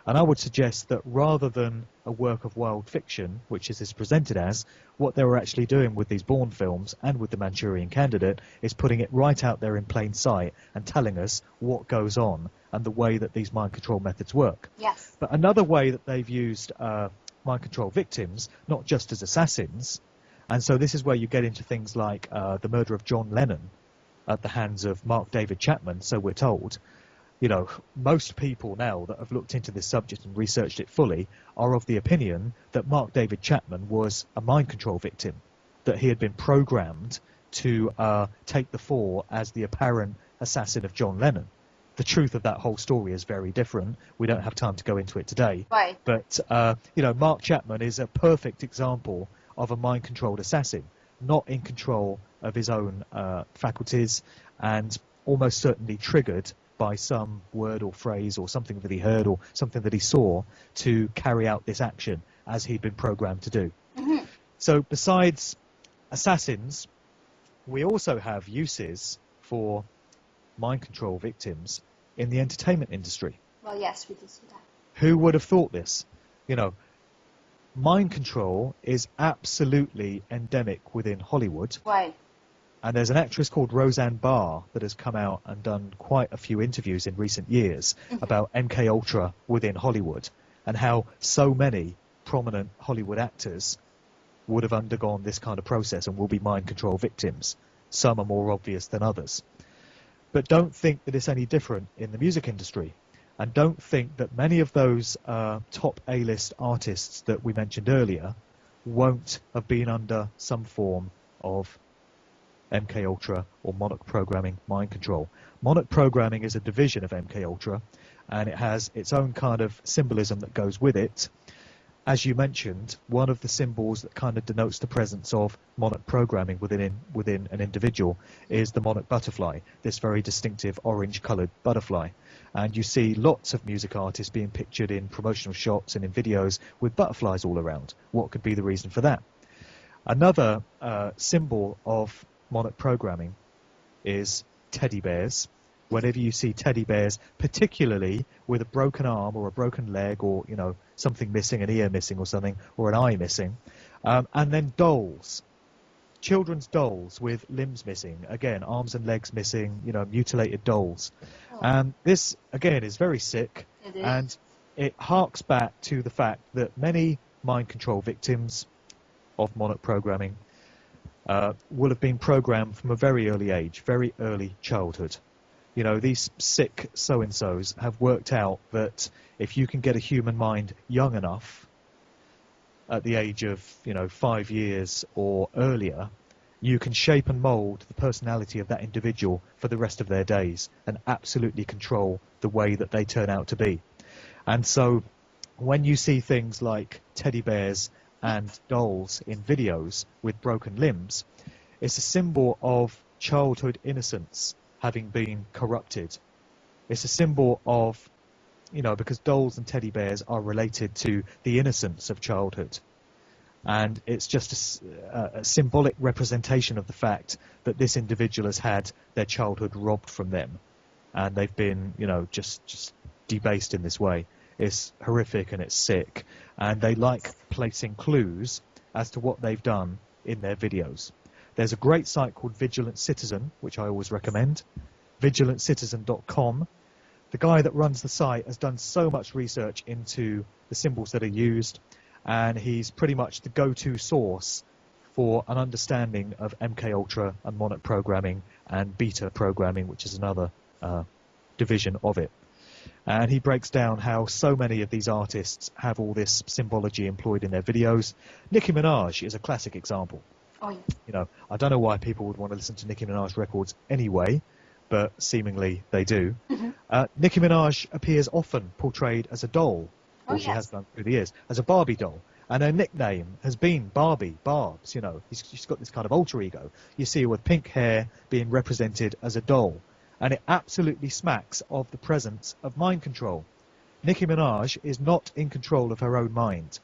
And I would suggest that rather than a work of wild fiction, which this is presented as, what they were actually doing with these Bourne films and with the Manchurian Candidate is putting it right out there in plain sight and telling us what goes on and the way that these mind control methods work. Yes. But another way that they've used mind control victims, not just as assassins, and so this is where you get into things like the murder of John Lennon at the hands of Mark David Chapman, so we're told. You know, most people now that have looked into this subject and researched it fully are of the opinion that Mark David Chapman was a mind control victim, that he had been programmed to take the fall as the apparent assassin of John Lennon. The truth of that whole story is very different. We don't have time to go into it today. Right. But, you know, Mark Chapman is a perfect example of a mind-controlled assassin, not in control of his own faculties and almost certainly triggered by some word or phrase or something that he heard or something that he saw to carry out this action as he'd been programmed to do. Mm-hmm. So besides assassins, we also have uses for mind control victims in the entertainment industry. Well, yes, we do see that. Who would have thought this? You know, mind control is absolutely endemic within Hollywood. Right. And there's an actress called Roseanne Barr that has come out and done quite a few interviews in recent years about MK Ultra within Hollywood and how so many prominent Hollywood actors would have undergone this kind of process and will be mind control victims. Some are more obvious than others. But don't think that it's any different in the music industry. And don't think that many of those top A-list artists that we mentioned earlier won't have been under some form of MK Ultra or Monarch programming mind control. Monarch programming is a division of MK Ultra, and it has its own kind of symbolism that goes with it. As you mentioned, one of the symbols that kind of denotes the presence of Monarch programming within an individual is the Monarch butterfly, this very distinctive orange-coloured butterfly. And you see lots of music artists being pictured in promotional shots and in videos with butterflies all around. What could be the reason for that? Another symbol of Monarch programming is teddy bears. Whenever you see teddy bears, particularly with a broken arm or a broken leg or, you know, something missing, an ear missing or something, or an eye missing, and then dolls, children's dolls with limbs missing, again, arms and legs missing, you know, mutilated dolls. And this, again, is very sick, and it harks back to the fact that many mind control victims of Monarch programming will have been programmed from a very early age, very early childhood. You know, these sick so-and-sos have worked out that if you can get a human mind young enough at the age of, you know, 5 years or earlier, you can shape and mould the personality of that individual for the rest of their days and absolutely control the way that they turn out to be. And so when you see things like teddy bears and dolls in videos with broken limbs, it's a symbol of childhood innocence having been corrupted. It's a symbol of, you know, because dolls and teddy bears are related to the innocence of childhood. And it's just a symbolic representation of the fact that this individual has had their childhood robbed from them. And they've been, you know, just debased in this way. It's horrific and it's sick. And they like placing clues as to what they've done in their videos. There's a great site called Vigilant Citizen, which I always recommend, vigilantcitizen.com. The guy that runs the site has done so much research into the symbols that are used, and he's pretty much the go-to source for an understanding of MK Ultra and Monarch programming and beta programming, which is another division of it. And he breaks down how so many of these artists have all this symbology employed in their videos. Nicki Minaj is a classic example. Oh, yeah. You know, I don't know why people would want to listen to Nicki Minaj records anyway, but seemingly they do. Nicki Minaj appears often portrayed as a doll, or she has done through the years, as a Barbie doll. And her nickname has been Barbie, Barbs, you know. She's got this kind of alter ego. You see her with pink hair being represented as a doll. And it absolutely smacks of the presence of mind control. Nicki Minaj is not in control of her own mind.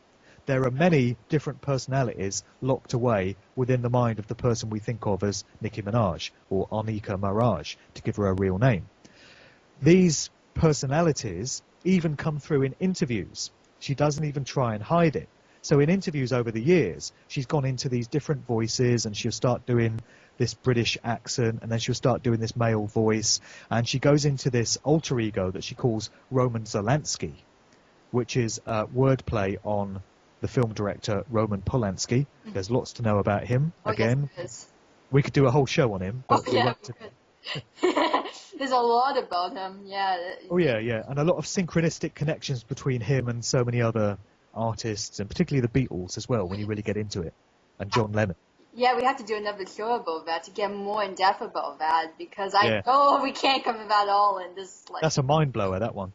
There are many different personalities locked away within the mind of the person we think of as Nicki Minaj, or Arnika Maraj, to give her a real name. These personalities even come through in interviews. She doesn't even try and hide it. So in interviews over the years, she's gone into these different voices, and she'll start doing this British accent, and then she'll start doing this male voice, and she goes into this alter ego that she calls Roman Zelensky, which is wordplay on the film director Roman Polanski. There's lots to know about him. Again, yes, we could do a whole show on him, but we could. There's a lot about him, yeah. Oh yeah, yeah, and a lot of synchronistic connections between him and so many other artists, and particularly the Beatles as well, when you really get into it, and John Lennon. Yeah, we have to do another show about that to get more in depth about that, because I know we can't cover that all in this. That's a mind blower, that one.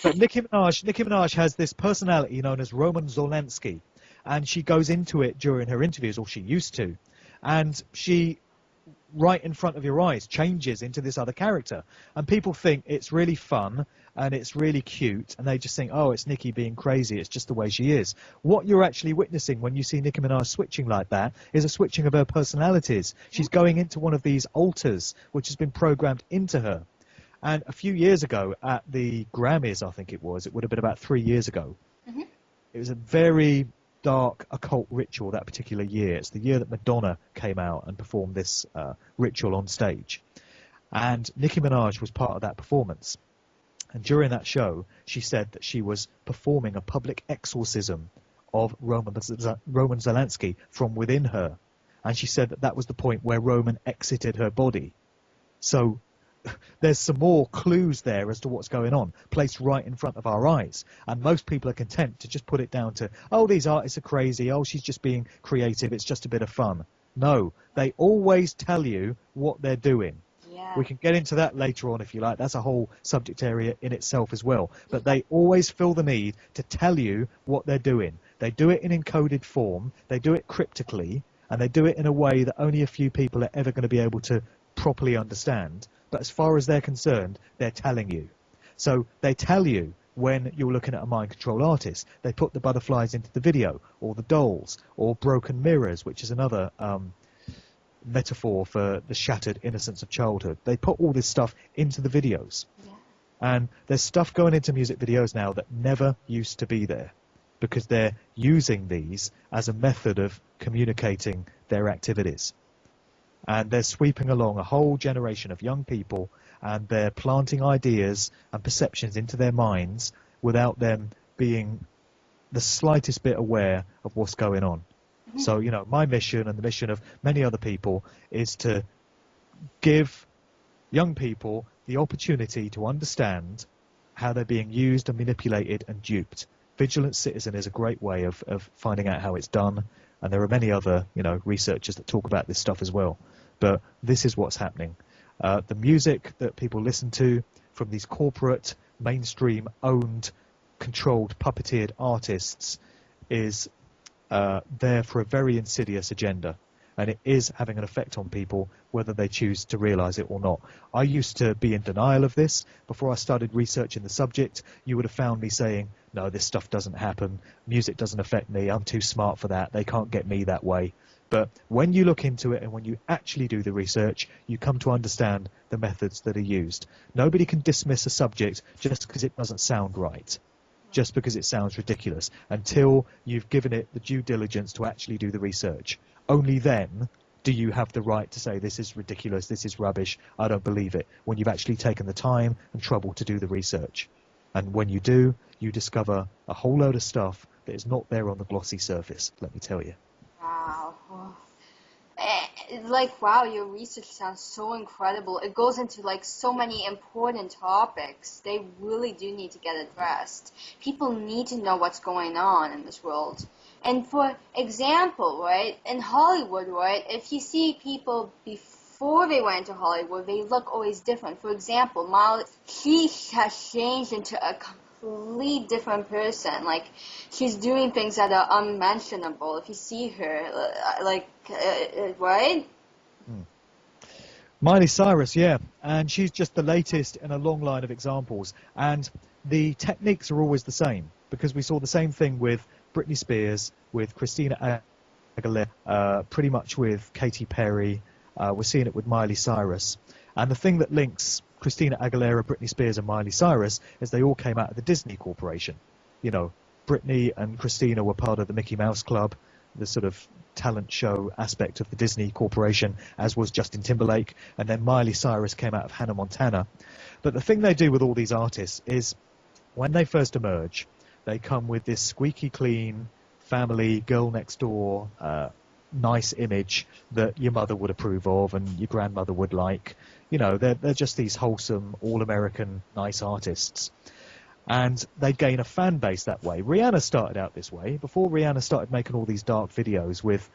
But Nicki Minaj has this personality known as Roman Zelensky, and she goes into it during her interviews, or she used to, and she, right in front of your eyes, changes into this other character, and people think it's really fun and it's really cute, and they just think, oh, it's Nicki being crazy, it's just the way she is. What you're actually witnessing when you see Nicki Minaj switching like that is a switching of her personalities. She's going into one of these alters which has been programmed into her. And a few years ago at the Grammys, I think it would have been about 3 years ago, it was a very dark occult ritual that particular year. It's the year that Madonna came out and performed this ritual on stage. And Nicki Minaj was part of that performance. And during that show, she said that she was performing a public exorcism of Roman Zelensky from within her. And she said that that was the point where Roman exited her body. So there's some more clues there as to what's going on, placed right in front of our eyes. And most people are content to just put it down to, oh, these artists are crazy, oh, she's just being creative, it's just a bit of fun. No, they always tell you what they're doing. Yeah. We can get into that later on if you like. That's a whole subject area in itself as well. But they always feel the need to tell you what they're doing. They do it in encoded form, they do it cryptically, and they do it in a way that only a few people are ever going to be able to properly understand. But as far as they're concerned, they're telling you. So they tell you when you're looking at a mind control artist. They put the butterflies into the video, or the dolls, or broken mirrors, which is another metaphor for the shattered innocence of childhood. They put all this stuff into the videos. Yeah. And there's stuff going into music videos now that never used to be there, because they're using these as a method of communicating their activities. And they're sweeping along a whole generation of young people, and they're planting ideas and perceptions into their minds without them being the slightest bit aware of what's going on. So, you know, my mission and the mission of many other people is to give young people the opportunity to understand how they're being used and manipulated and duped. Vigilant Citizen is a great way of finding out how it's done, and there are many other, you know, researchers that talk about this stuff as well. But this is what's happening. The music that people listen to from these corporate, mainstream-owned, controlled, puppeteered artists is there for a very insidious agenda, and it is having an effect on people whether they choose to realize it or not. I used to be in denial of this. Before I started researching the subject, you would have found me saying, no, this stuff doesn't happen, music doesn't affect me, I'm too smart for that, they can't get me that way. But when you look into it and when you actually do the research, you come to understand the methods that are used. Nobody can dismiss a subject just because it doesn't sound right, just because it sounds ridiculous, until you've given it the due diligence to actually do the research. Only then do you have the right to say, this is ridiculous, this is rubbish, I don't believe it, when you've actually taken the time and trouble to do the research. And when you do, you discover a whole load of stuff that is not there on the glossy surface, let me tell you. Wow. Like, wow, your research sounds so incredible. It goes into, like, so many important topics. They really do need to get addressed. People need to know what's going on in this world. And for example, right, in Hollywood, right, if you see people before they went to Hollywood, they look always different. For example, Miley, she has changed into a complete different person. Like, she's doing things that are unmentionable if you see her, right? Miley Cyrus, yeah, and she's just the latest in a long line of examples, and the techniques are always the same, because we saw the same thing with Britney Spears, with Christina Aguilera, pretty much with Katy Perry, we're seeing it with Miley Cyrus. And the thing that links Christina Aguilera, Britney Spears and Miley Cyrus is they all came out of the Disney Corporation. You know, Britney and Christina were part of the Mickey Mouse Club, the sort of talent show aspect of the Disney Corporation, as was Justin Timberlake, and then Miley Cyrus came out of Hannah Montana. But the thing they do with all these artists is when they first emerge, they come with this squeaky clean, family, girl next door, nice image that your mother would approve of and your grandmother would like. You know, they're just these wholesome, all-American, nice artists. And they gain a fan base that way. Rihanna started out this way. Before Rihanna started making all these dark videos with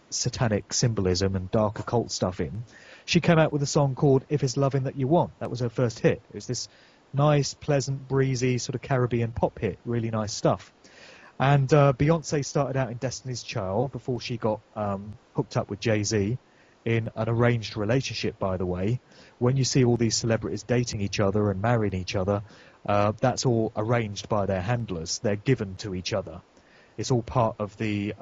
satanic symbolism and dark occult stuff in, she came out with a song called If It's Loving That You Want. That was her first hit. It was this nice, pleasant, breezy sort of Caribbean pop hit. Really nice stuff. And Beyonce started out in Destiny's Child before she got hooked up with Jay-Z in an arranged relationship, by the way. When you see all these celebrities dating each other and marrying each other, that's all arranged by their handlers. They're given to each other. It's all part of the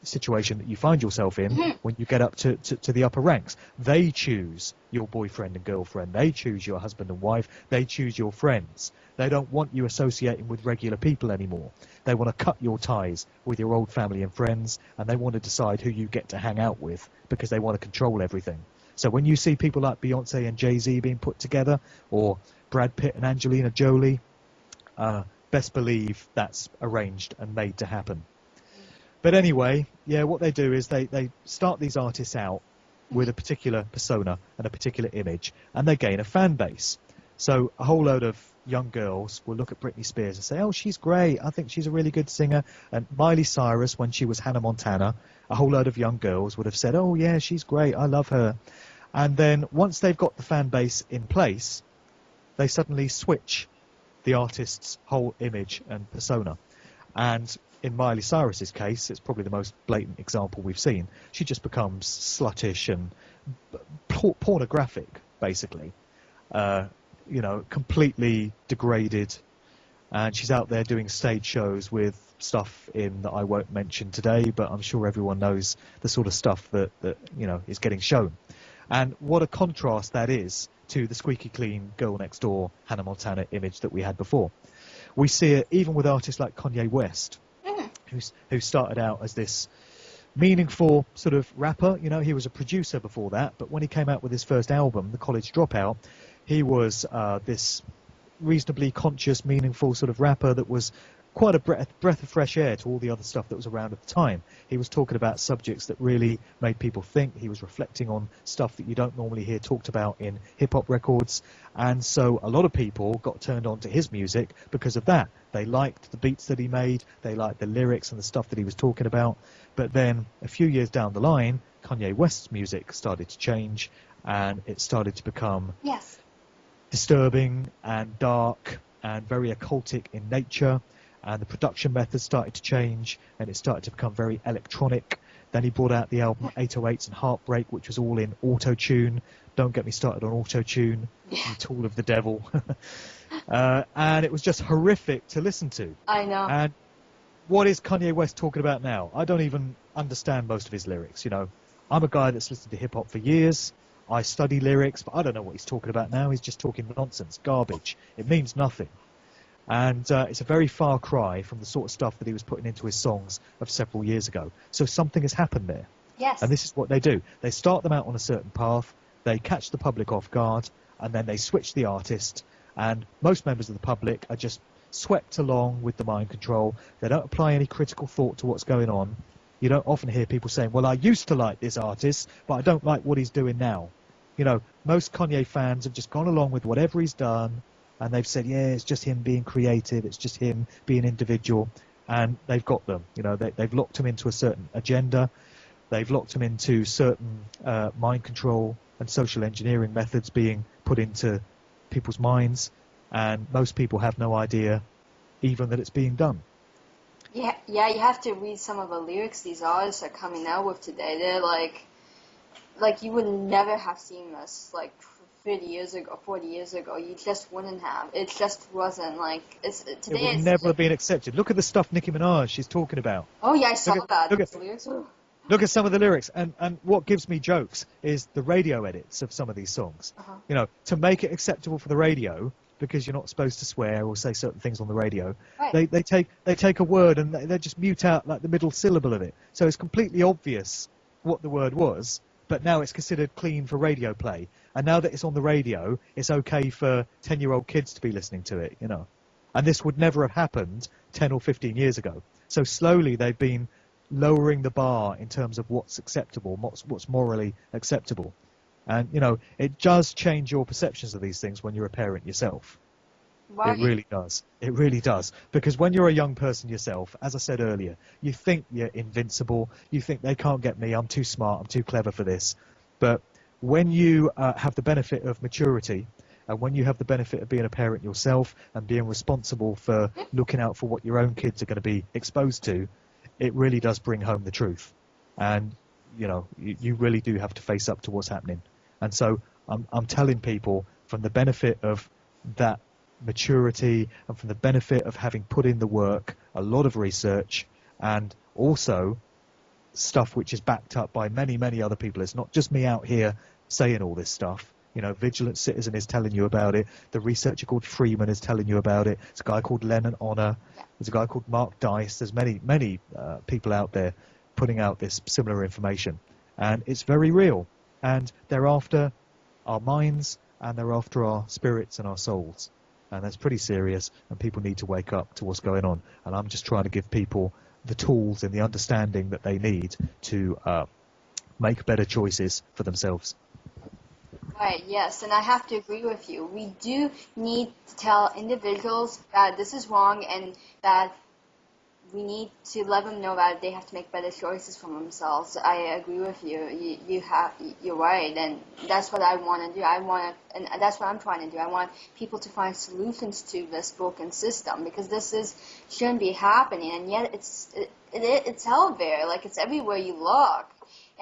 situation that you find yourself in when you get up to the upper ranks. They choose your boyfriend and girlfriend. They choose your husband and wife. They choose your friends. They don't want you associating with regular people anymore. They want to cut your ties with your old family and friends, and they want to decide who you get to hang out with because they want to control everything. So when you see people like Beyonce and Jay-Z being put together, or Brad Pitt and Angelina Jolie, best believe that's arranged and made to happen. But anyway, yeah, what they do is they start these artists out with a particular persona and a particular image, and they gain a fan base. So a whole load of young girls will look at Britney Spears and say, oh, she's great, I think she's a really good singer. And Miley Cyrus, when she was Hannah Montana, a whole load of young girls would have said, oh, yeah, she's great, I love her. And then once they've got the fan base in place, they suddenly switch the artist's whole image and persona. And in Miley Cyrus's case, it's probably the most blatant example we've seen. She just becomes sluttish and pornographic, basically. You know, completely degraded. And she's out there doing stage shows with stuff in that I won't mention today, but I'm sure everyone knows the sort of stuff that you know, is getting shown. And what a contrast that is to the squeaky clean girl next door Hannah Montana image that we had before. We see it even with artists like Kanye West, who started out as this meaningful sort of rapper. You know, he was a producer before that, but when he came out with his first album, The College Dropout, he was this reasonably conscious, meaningful sort of rapper that was quite a breath of fresh air to all the other stuff that was around at the time. He was talking about subjects that really made people think. He was reflecting on stuff that you don't normally hear talked about in hip-hop records. And so a lot of people got turned on to his music because of that. They liked the beats that he made. They liked the lyrics and the stuff that he was talking about. But then a few years down the line, Kanye West's music started to change, and it started to become disturbing and dark and very occultic in nature. And the production methods started to change, and it started to become very electronic. Then he brought out the album 808s and Heartbreak, which was all in auto-tune. Don't get me started on auto-tune, the tool of the devil. And it was just horrific to listen to. I know. And what is Kanye West talking about now? I don't even understand most of his lyrics, you know. I'm a guy that's listened to hip-hop for years. I study lyrics, but I don't know what he's talking about now. He's just talking nonsense, garbage. It means nothing. And it's a very far cry from the sort of stuff that he was putting into his songs of several years ago. So something has happened there. Yes. And this is what they do. They start them out on a certain path, they catch the public off guard, and then they switch the artist. And most members of the public are just swept along with the mind control. They don't apply any critical thought to what's going on. You don't often hear people saying, well, I used to like this artist, but I don't like what he's doing now. You know, most Kanye fans have just gone along with whatever he's done. And they've said, yeah, it's just him being creative, it's just him being individual, and they've got them. You know, they've locked him into a certain agenda, they've locked him into certain mind control and social engineering methods being put into people's minds, and most people have no idea even that it's being done. Yeah, you have to read some of the lyrics these artists are coming out with today. They're like you would never have seen this, like, 30 years ago, 40 years ago. You just wouldn't have. It just wasn't like today. It would never have been accepted. Look at the stuff Nicki Minaj she's talking about. Oh yeah, I saw that. Look at, Look at some of the lyrics, and what gives me jokes is the radio edits of some of these songs. You know, to make it acceptable for the radio, because you're not supposed to swear or say certain things on the radio, Right. they take a word and they just mute out like the middle syllable of it. So it's completely obvious what the word was, but now it's considered clean for radio play. And now that it's on the radio, it's okay for 10-year-old kids to be listening to it, you know. And this would never have happened 10 or 15 years ago. So slowly they've been lowering the bar in terms of what's acceptable, what's morally acceptable. And, you know, it does change your perceptions of these things when you're a parent yourself. Right. It really does. It really does. Because when you're a young person yourself, as I said earlier, you think you're invincible. You think they can't get me. I'm too smart. I'm too clever for this. But when you have the benefit of maturity, and when you have the benefit of being a parent yourself and being responsible for looking out for what your own kids are going to be exposed to, it really does bring home the truth. And, you know, you really do have to face up to what's happening. And so I'm telling people, from the benefit of that maturity and from the benefit of having put in the work, a lot of research, and also stuff which is backed up by many, many other people. It's not just me out here saying all this stuff. You know, Vigilant Citizen is telling you about it. The researcher called Freeman is telling you about it. There's a guy called Lennon Honor. There's a guy called Mark Dice. There's many, many people out there putting out this similar information. And it's very real. And they're after our minds and they're after our spirits and our souls. And that's pretty serious, and people need to wake up to what's going on. And I'm just trying to give people the tools and the understanding that they need to make better choices for themselves. Right, yes, and I have to agree with you. We do need to tell individuals that this is wrong and that we need to let them know that they have to make better choices for themselves. I agree with you. You're right, and that's what I want to do. And that's what I'm trying to do. I want people to find solutions to this broken system, because shouldn't be happening, and yet it's out there, like it's everywhere you look,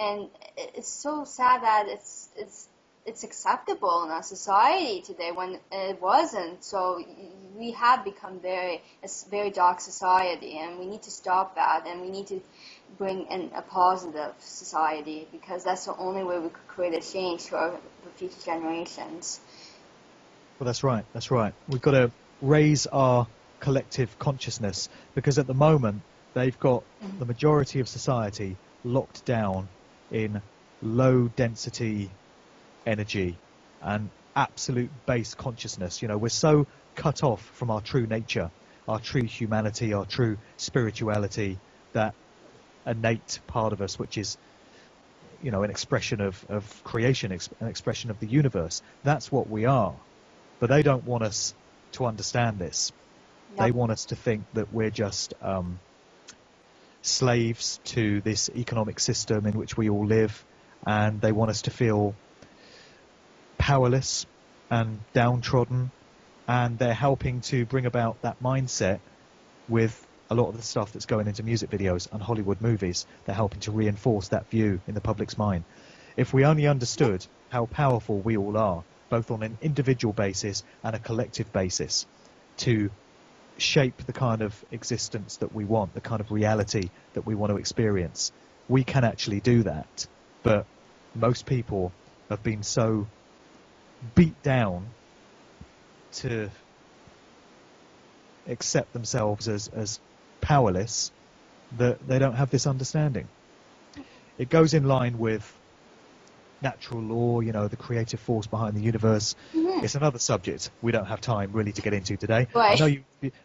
and it's so sad that it's acceptable in our society today when it wasn't. So we have become a very dark society, and we need to stop that, and we need to bring in a positive society, because that's the only way we could create a change for the future generations. Well, that's right. That's right. We've got to raise our collective consciousness, because at the moment they've got the majority of society locked down in low density energy and absolute base consciousness. You know, we're so cut off from our true nature, our true humanity, our true spirituality, that innate part of us, which is, you know, an expression of creation, an expression of the universe. That's what we are. But they don't want us to understand this. No. They want us to think that we're just slaves to this economic system in which we all live, and they want us to feel powerless and downtrodden, and they're helping to bring about that mindset with a lot of the stuff that's going into music videos and Hollywood movies. They're helping to reinforce that view in the public's mind. If we only understood how powerful we all are, both on an individual basis and a collective basis, to shape the kind of existence that we want, the kind of reality that we want to experience, we can actually do that. But most people have been so beat down to accept themselves as powerless that they don't have this understanding. It goes in line with natural law, you know, the creative force behind the universe. It's another subject we don't have time really to get into today. Right.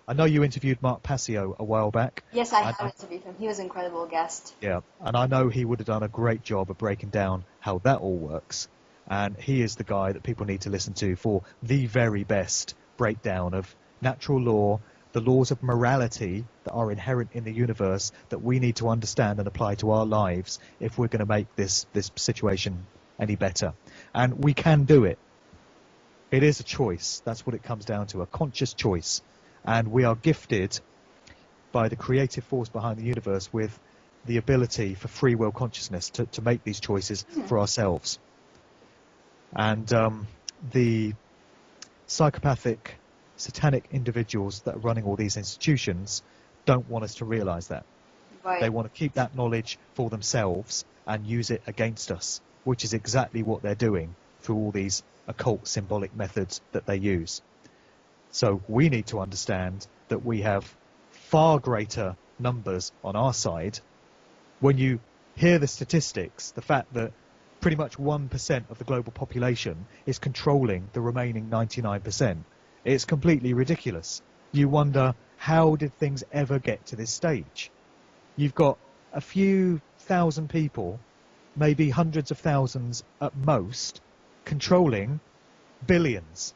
I know you interviewed Mark Passio a while back. Yes, I have interviewed him. He was an incredible guest. Yeah, and I know he would have done a great job of breaking down how that all works. And he is the guy that people need to listen to for the very best breakdown of natural law, the laws of morality that are inherent in the universe that we need to understand and apply to our lives if we're going to make this situation any better. And we can do it. It is a choice. That's what it comes down to, a conscious choice. And we are gifted by the creative force behind the universe with the ability for free will consciousness to make these choices for ourselves. And the psychopathic, satanic individuals that are running all these institutions don't want us to realize that. Right. They want to keep that knowledge for themselves and use it against us, which is exactly what they're doing through all these occult symbolic methods that they use. So we need to understand that we have far greater numbers on our side. When you hear the statistics, the fact that pretty much 1% of the global population is controlling the remaining 99%, it's completely ridiculous. You wonder, how did things ever get to this stage? You've got a few thousand people, maybe hundreds of thousands at most, controlling billions,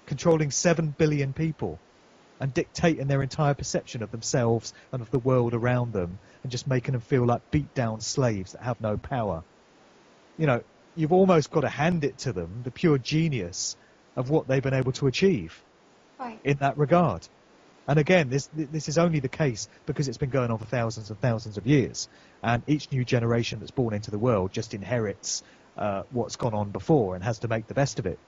controlling 7 billion people, and dictating their entire perception of themselves and of the world around them, and just making them feel like beat down slaves that have no power. You know, you've almost got to hand it to them, the pure genius of what they've been able to achieve in that regard. And again, this is only the case because it's been going on for thousands and thousands of years, and each new generation that's born into the world just inherits what's gone on before and has to make the best of it.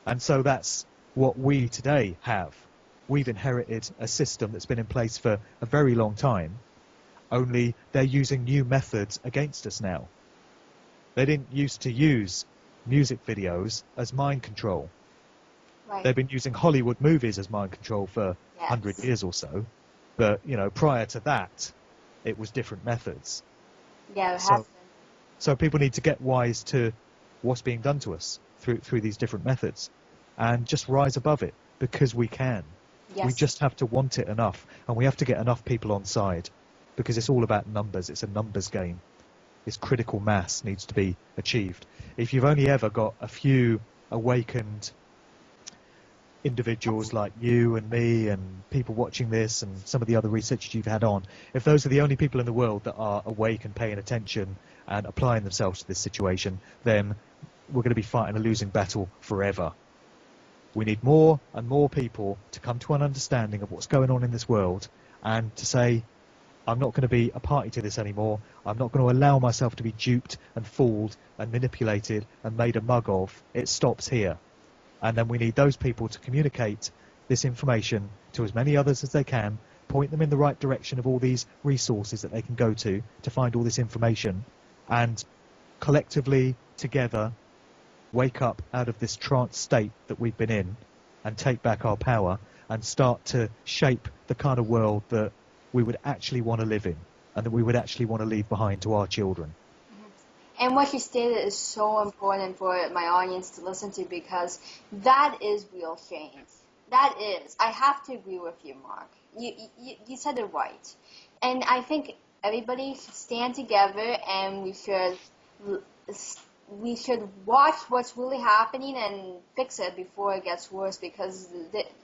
And so that's what we today have. We've inherited a system that's been in place for a very long time, only they're using new methods against us now. They didn't used to use music videos as mind control. Right. They've been using Hollywood movies as mind control for 100 years or so. But, you know, prior to that, it was different methods. Yeah, it has been. So people need to get wise to what's being done to us through these different methods and just rise above it, because we can. Yes. We just have to want it enough, and we have to get enough people on side, because it's all about numbers. It's a numbers game. This critical mass needs to be achieved. If you've only ever got a few awakened individuals like you and me and people watching this and some of the other researchers you've had on, if those are the only people in the world that are awake and paying attention and applying themselves to this situation, then we're going to be fighting a losing battle forever. We need more and more people to come to an understanding of what's going on in this world and to say, I'm not going to be a party to this anymore. I'm not going to allow myself to be duped and fooled and manipulated and made a mug of. It stops here. And then we need those people to communicate this information to as many others as they can, point them in the right direction of all these resources that they can go to find all this information, and collectively, together, wake up out of this trance state that we've been in and take back our power and start to shape the kind of world that we would actually want to live in and that we would actually want to leave behind to our children. And what you stated is so important for my audience to listen to, because that is real change. That is. I have to agree with you, Mark. You said it right. And I think everybody should stand together, and we should watch what's really happening and fix it before it gets worse, because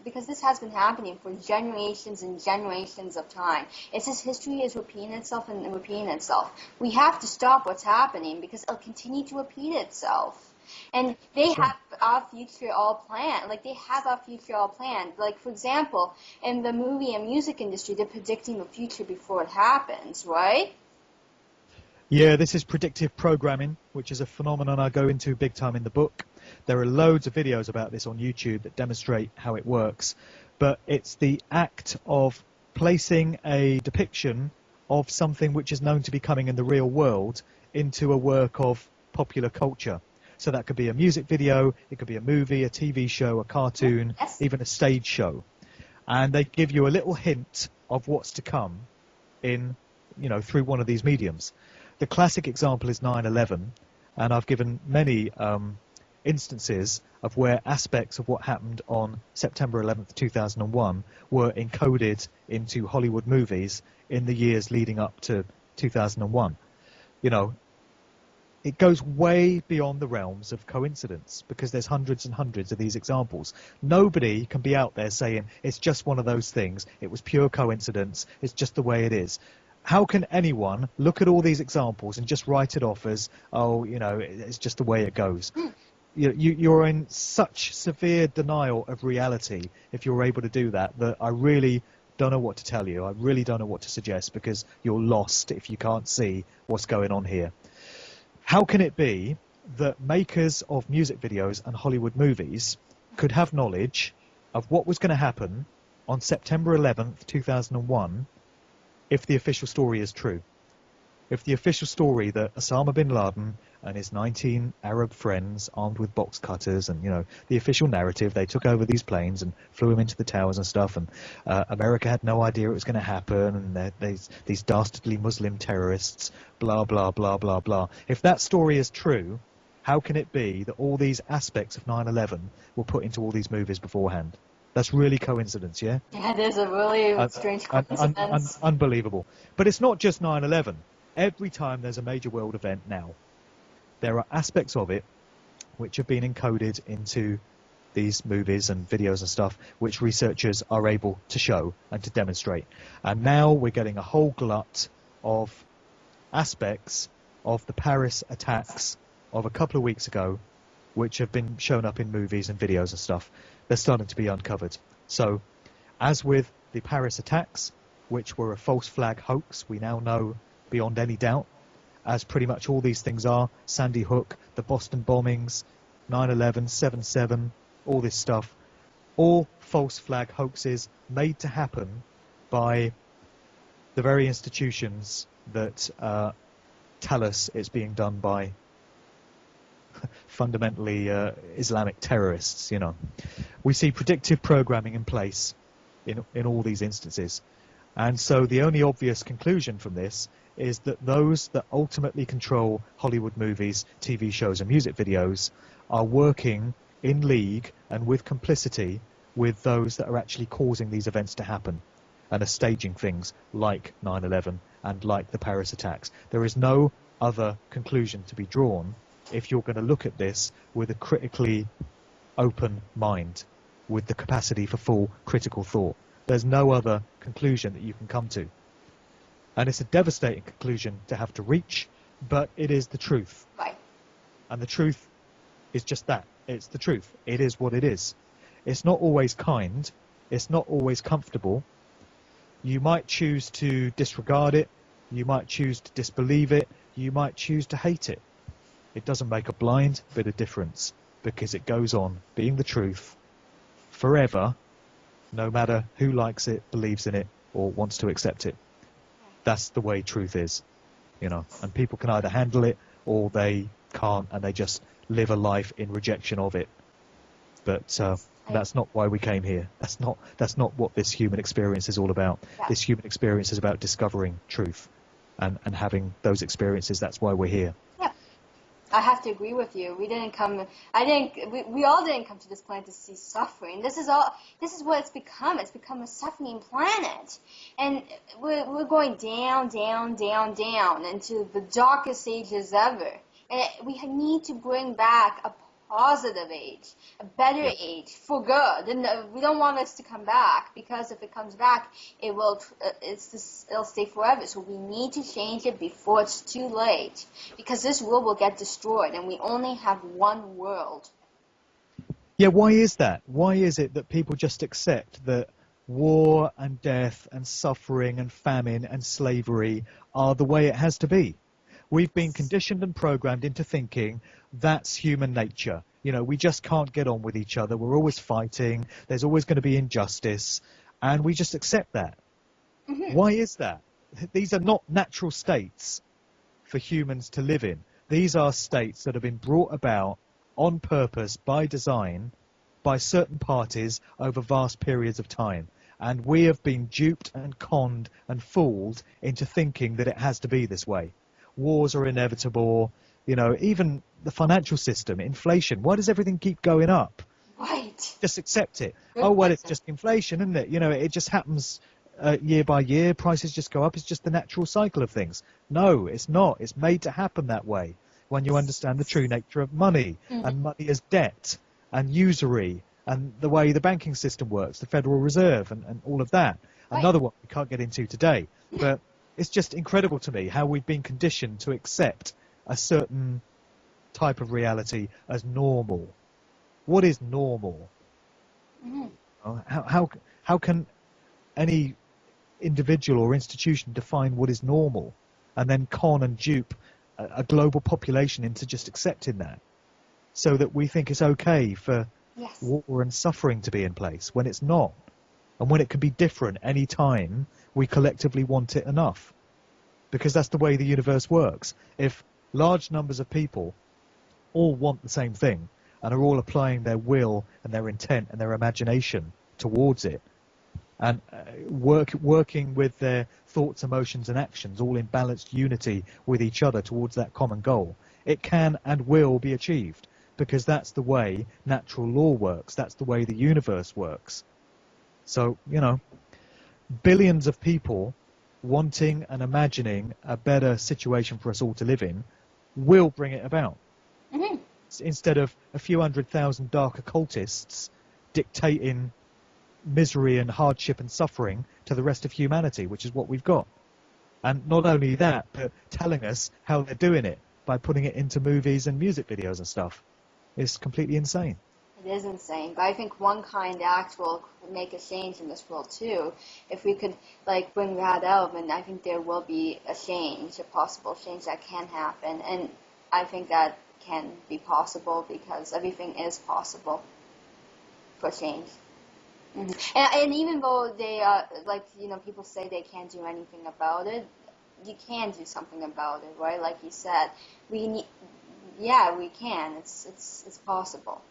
this has been happening for generations and generations of time. It's just history is repeating itself and repeating itself. We have to stop what's happening, because it'll continue to repeat itself. And they have our future all planned. Like, they have our future all planned. Like, for example, in the movie and music industry, they're predicting the future before it happens, right? Yeah, this is predictive programming, which is a phenomenon I go into big time in the book. There are loads of videos about this on YouTube that demonstrate how it works. But it's the act of placing a depiction of something which is known to be coming in the real world into a work of popular culture. So that could be a music video, it could be a movie, a TV show, a cartoon, even a stage show. And they give you a little hint of what's to come in, you know, through one of these mediums. The classic example is 9/11, and I've given many instances of where aspects of what happened on September 11th, 2001 were encoded into Hollywood movies in the years leading up to 2001. You know, it goes way beyond the realms of coincidence, because there's hundreds and hundreds of these examples. Nobody can be out there saying it's just one of those things, it was pure coincidence, it's just the way it is. How can anyone look at all these examples and just write it off as, oh, you know, it's just the way it goes? You're in such severe denial of reality if you're able to do that, that I really don't know what to tell you. I really don't know what to suggest, because you're lost if you can't see what's going on here. How can it be that makers of music videos and Hollywood movies could have knowledge of what was going to happen on September 11th, 2001, if the official story is true. If the official story that Osama bin Laden and his 19 Arab friends armed with box cutters and, the official narrative, they took over these planes and flew them into the towers and stuff, and America had no idea it was going to happen, and these dastardly Muslim terrorists, blah, blah, blah, blah, blah. If that story is true, how can it be that all these aspects of 9/11 were put into all these movies beforehand? That's really coincidence, yeah? Yeah, there's a really strange coincidence. Unbelievable. But it's not just 9/11. Every time there's a major world event now, there are aspects of it which have been encoded into these movies and videos and stuff, which researchers are able to show and to demonstrate. And now we're getting a whole glut of aspects of the Paris attacks of a couple of weeks ago, which have been shown up in movies and videos and stuff. They're starting to be uncovered. So, as with the Paris attacks, which were a false flag hoax, we now know beyond any doubt, as pretty much all these things are, Sandy Hook, the Boston bombings, 9/11, 7/7, all this stuff, all false flag hoaxes made to happen by the very institutions that tell us it's being done by fundamentally Islamic terrorists. We see predictive programming in place in all these instances. And so the only obvious conclusion from this is that those that ultimately control Hollywood movies, TV shows and music videos are working in league and with complicity with those that are actually causing these events to happen and are staging things like 9/11 and like the Paris attacks. There is no other conclusion to be drawn if you're going to look at this with a critically open mind, with the capacity for full critical thought. There's no other conclusion that you can come to. And it's a devastating conclusion to have to reach, but it is the truth. Right. And the truth is just that. It's the truth. It is what it is. It's not always kind. It's not always comfortable. You might choose to disregard it. You might choose to disbelieve it. You might choose to hate it. It doesn't make a blind bit of difference, because it goes on being the truth forever, no matter who likes it, believes in it, or wants to accept it. That's the way truth is, and people can either handle it or they can't, and they just live a life in rejection of it. But that's not why we came here. That's not what this human experience is all about. Yeah. This human experience is about discovering truth and having those experiences. That's why we're here. Yeah. I have to agree with you. We all didn't come to this planet to see suffering. This is what it's become. It's become a suffering planet. And we're going down, down, down, down into the darkest ages ever. And we need to bring back a positive age, a better age for good. And we don't want this to come back, because if it comes back, it'll stay forever. So we need to change it before it's too late, because this world will get destroyed, and we only have one world. Yeah, why is that? Why is it that people just accept that war and death and suffering and famine and slavery are the way it has to be? We've been conditioned and programmed into thinking that's human nature. We just can't get on with each other. We're always fighting. There's always going to be injustice. And we just accept that. Mm-hmm. Why is that? These are not natural states for humans to live in. These are states that have been brought about on purpose, by design, by certain parties over vast periods of time. And we have been duped and conned and fooled into thinking that it has to be this way. Wars are inevitable, even the financial system, inflation. Why does everything keep going up? Right. Just accept it. Oh, well, it's just inflation, isn't it? It just happens year by year. Prices just go up. It's just the natural cycle of things. No, it's not. It's made to happen that way when you understand the true nature of money, and money as debt and usury, and the way the banking system works, the Federal Reserve, and all of that. Right. Another one we can't get into today. But it's just incredible to me how we've been conditioned to accept a certain type of reality as normal. What is normal? Mm-hmm. How can any individual or institution define what is normal and then con and dupe a global population into just accepting that, so that we think it's okay for war and suffering to be in place when it's not? And when it can be different any time we collectively want it enough. Because that's the way the universe works. If large numbers of people all want the same thing and are all applying their will and their intent and their imagination towards it, and working with their thoughts, emotions and actions all in balanced unity with each other towards that common goal, it can and will be achieved, because that's the way natural law works. That's the way the universe works. So, you know, billions of people wanting and imagining a better situation for us all to live in will bring it about. Mm-hmm. Instead of a few 100,000 dark occultists dictating misery and hardship and suffering to the rest of humanity, which is what we've got. And not only that, but telling us how they're doing it by putting it into movies and music videos and stuff. It's completely insane. It is insane, but I think one kind act will make a change in this world too. If we could like bring that out, and I think there will be a change, a possible change that can happen, and I think that can be possible because everything is possible for change. Mm-hmm. And even though they people say they can't do anything about it, you can do something about it, right? Like you said, we can. It's possible.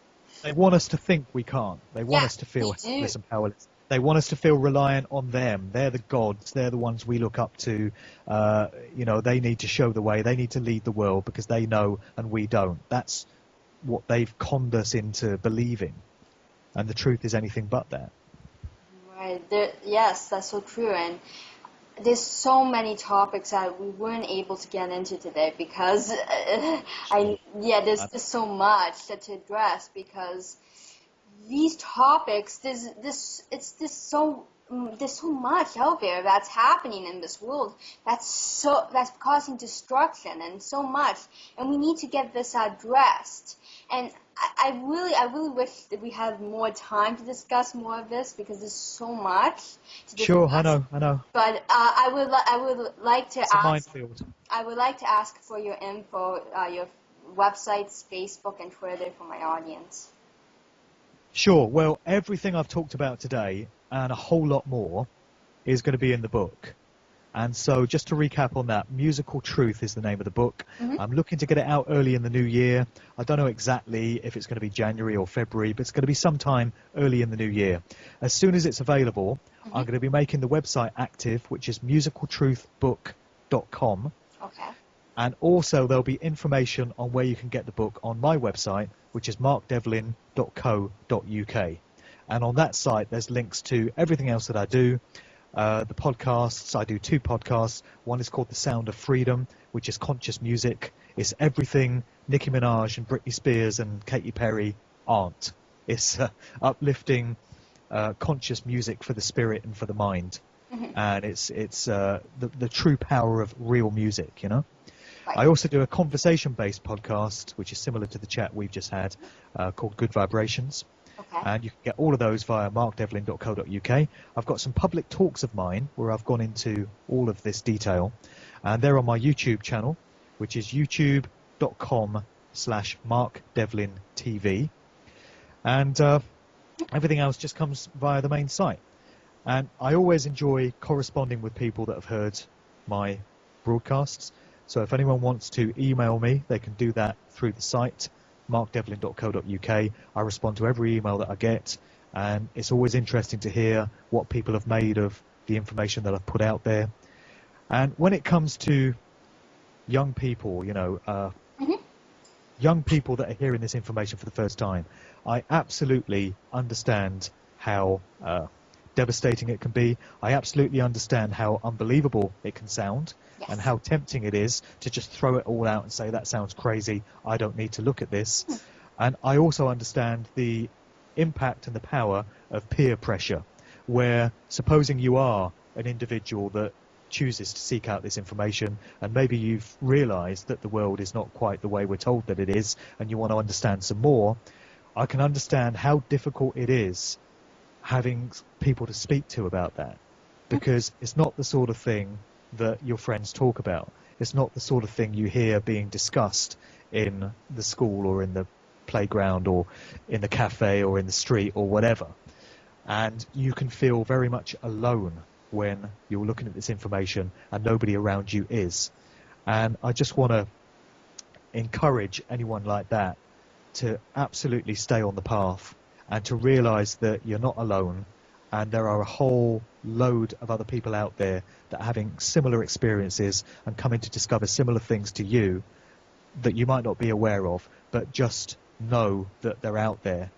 They want us to think we can't. They want us to feel helpless and powerless. They want us to feel reliant on them. They're the gods. They're the ones we look up to. They need to show the way. They need to lead the world because they know and we don't. That's what they've conned us into believing. And the truth is anything but that. Right. Yes, that's so true. And there's so many topics that we weren't able to get into today because there's just so much to address, because these topics, there's so much out there that's happening in this world that's causing destruction and so much, and we need to get this addressed. And I really wish that we had more time to discuss more of this, because there's so much to discuss. Sure, I know. But I would like to it's ask. A minefield. I would like to ask for your info, your websites, Facebook, and Twitter for my audience. Sure. Well, everything I've talked about today and a whole lot more is going to be in the book. And so just to recap on that, Musical Truth is the name of the book. Mm-hmm. I'm looking to get it out early in the new year. I don't know exactly if it's going to be January or February, but it's going to be sometime early in the new year. As soon as it's available, I'm going to be making the website active, which is musicaltruthbook.com. Okay. And also there'll be information on where you can get the book on my website, which is markdevlin.co.uk. And on that site, there's links to everything else that I do. The podcasts, I do 2 podcasts. One is called The Sound of Freedom, which is conscious music. It's everything Nicki Minaj and Britney Spears and Katy Perry aren't. It's uplifting conscious music for the spirit and for the mind. Mm-hmm. And it's the true power of real music, you know. Right. I also do a conversation-based podcast, which is similar to the chat we've just had, called Good Vibrations. Okay. And you can get all of those via markdevlin.co.uk. I've got some public talks of mine where I've gone into all of this detail. And they're on my YouTube channel, which is youtube.com/markdevlintv. And everything else just comes via the main site. And I always enjoy corresponding with people that have heard my broadcasts. So if anyone wants to email me, they can do that through the site, markdevlin.co.uk. I respond to every email that I get, and it's always interesting to hear what people have made of the information that I've put out there. And when it comes to young people, young people that are hearing this information for the first time, I absolutely understand how devastating it can be. I absolutely understand how unbelievable it can sound. Yes. And how tempting it is to just throw it all out and say, that sounds crazy, I don't need to look at this. And I also understand the impact and the power of peer pressure, where supposing you are an individual that chooses to seek out this information, and maybe you've realized that the world is not quite the way we're told that it is, and you want to understand some more, I can understand how difficult it is having people to speak to about that, because it's not the sort of thing that your friends talk about. It's not the sort of thing you hear being discussed in the school or in the playground or in the cafe or in the street or whatever. And you can feel very much alone when you're looking at this information and nobody around you is. And I just want to encourage anyone like that to absolutely stay on the path and to realize that you're not alone, and there are a whole load of other people out there that are having similar experiences and coming to discover similar things to you that you might not be aware of, but just know that they're out there,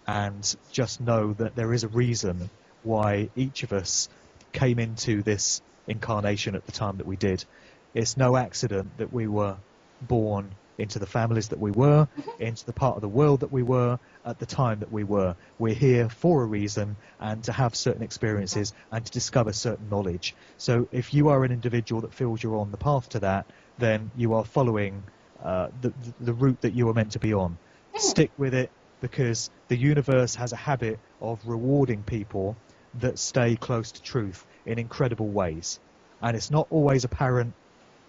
and just know that there is a reason why each of us came into this incarnation at the time that we did. It's no accident that we were born into the families that we were, into the part of the world that we were, at the time that we were. We're here for a reason, and to have certain experiences and to discover certain knowledge. So if you are an individual that feels you're on the path to that, then you are following the route that you were meant to be on. Stick with it, because the universe has a habit of rewarding people that stay close to truth in incredible ways. And it's not always apparent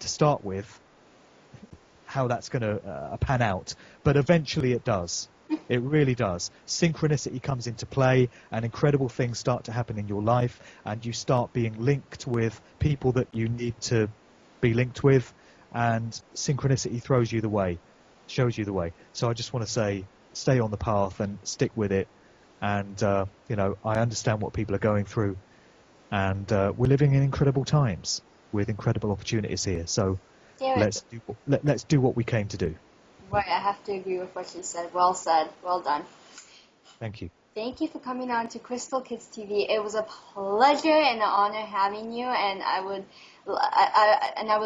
to start with how that's going to pan out, but eventually it does. It really does. Synchronicity comes into play, and incredible things start to happen in your life, and you start being linked with people that you need to be linked with, and synchronicity throws you the way, shows you the way. So I just want to say, stay on the path and stick with it. And you know, I understand what people are going through, and we're living in incredible times with incredible opportunities here. So let's do what we came to do. Right, I have to agree with what you said. Well said. Well done. Thank you. Thank you for coming on to Crystal Kids TV. It was a pleasure and an honor having you, and I would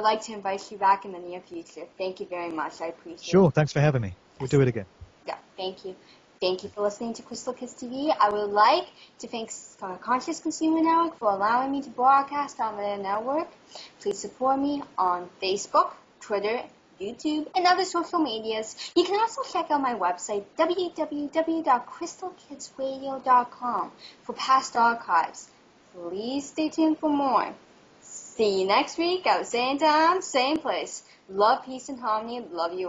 like to invite you back in the near future. Thank you very much. I appreciate it. Sure, thanks for having me. We'll do it again. Yeah, thank you. Thank you for listening to Crystal Kids TV. I would like to thank Conscious Consumer Network for allowing me to broadcast on their network. Please support me on Facebook, Twitter, YouTube, and other social medias. You can also check out my website, www.crystalkidsradio.com, for past archives. Please stay tuned for more. See you next week at the same time, same place. Love, peace, and harmony. Love you all.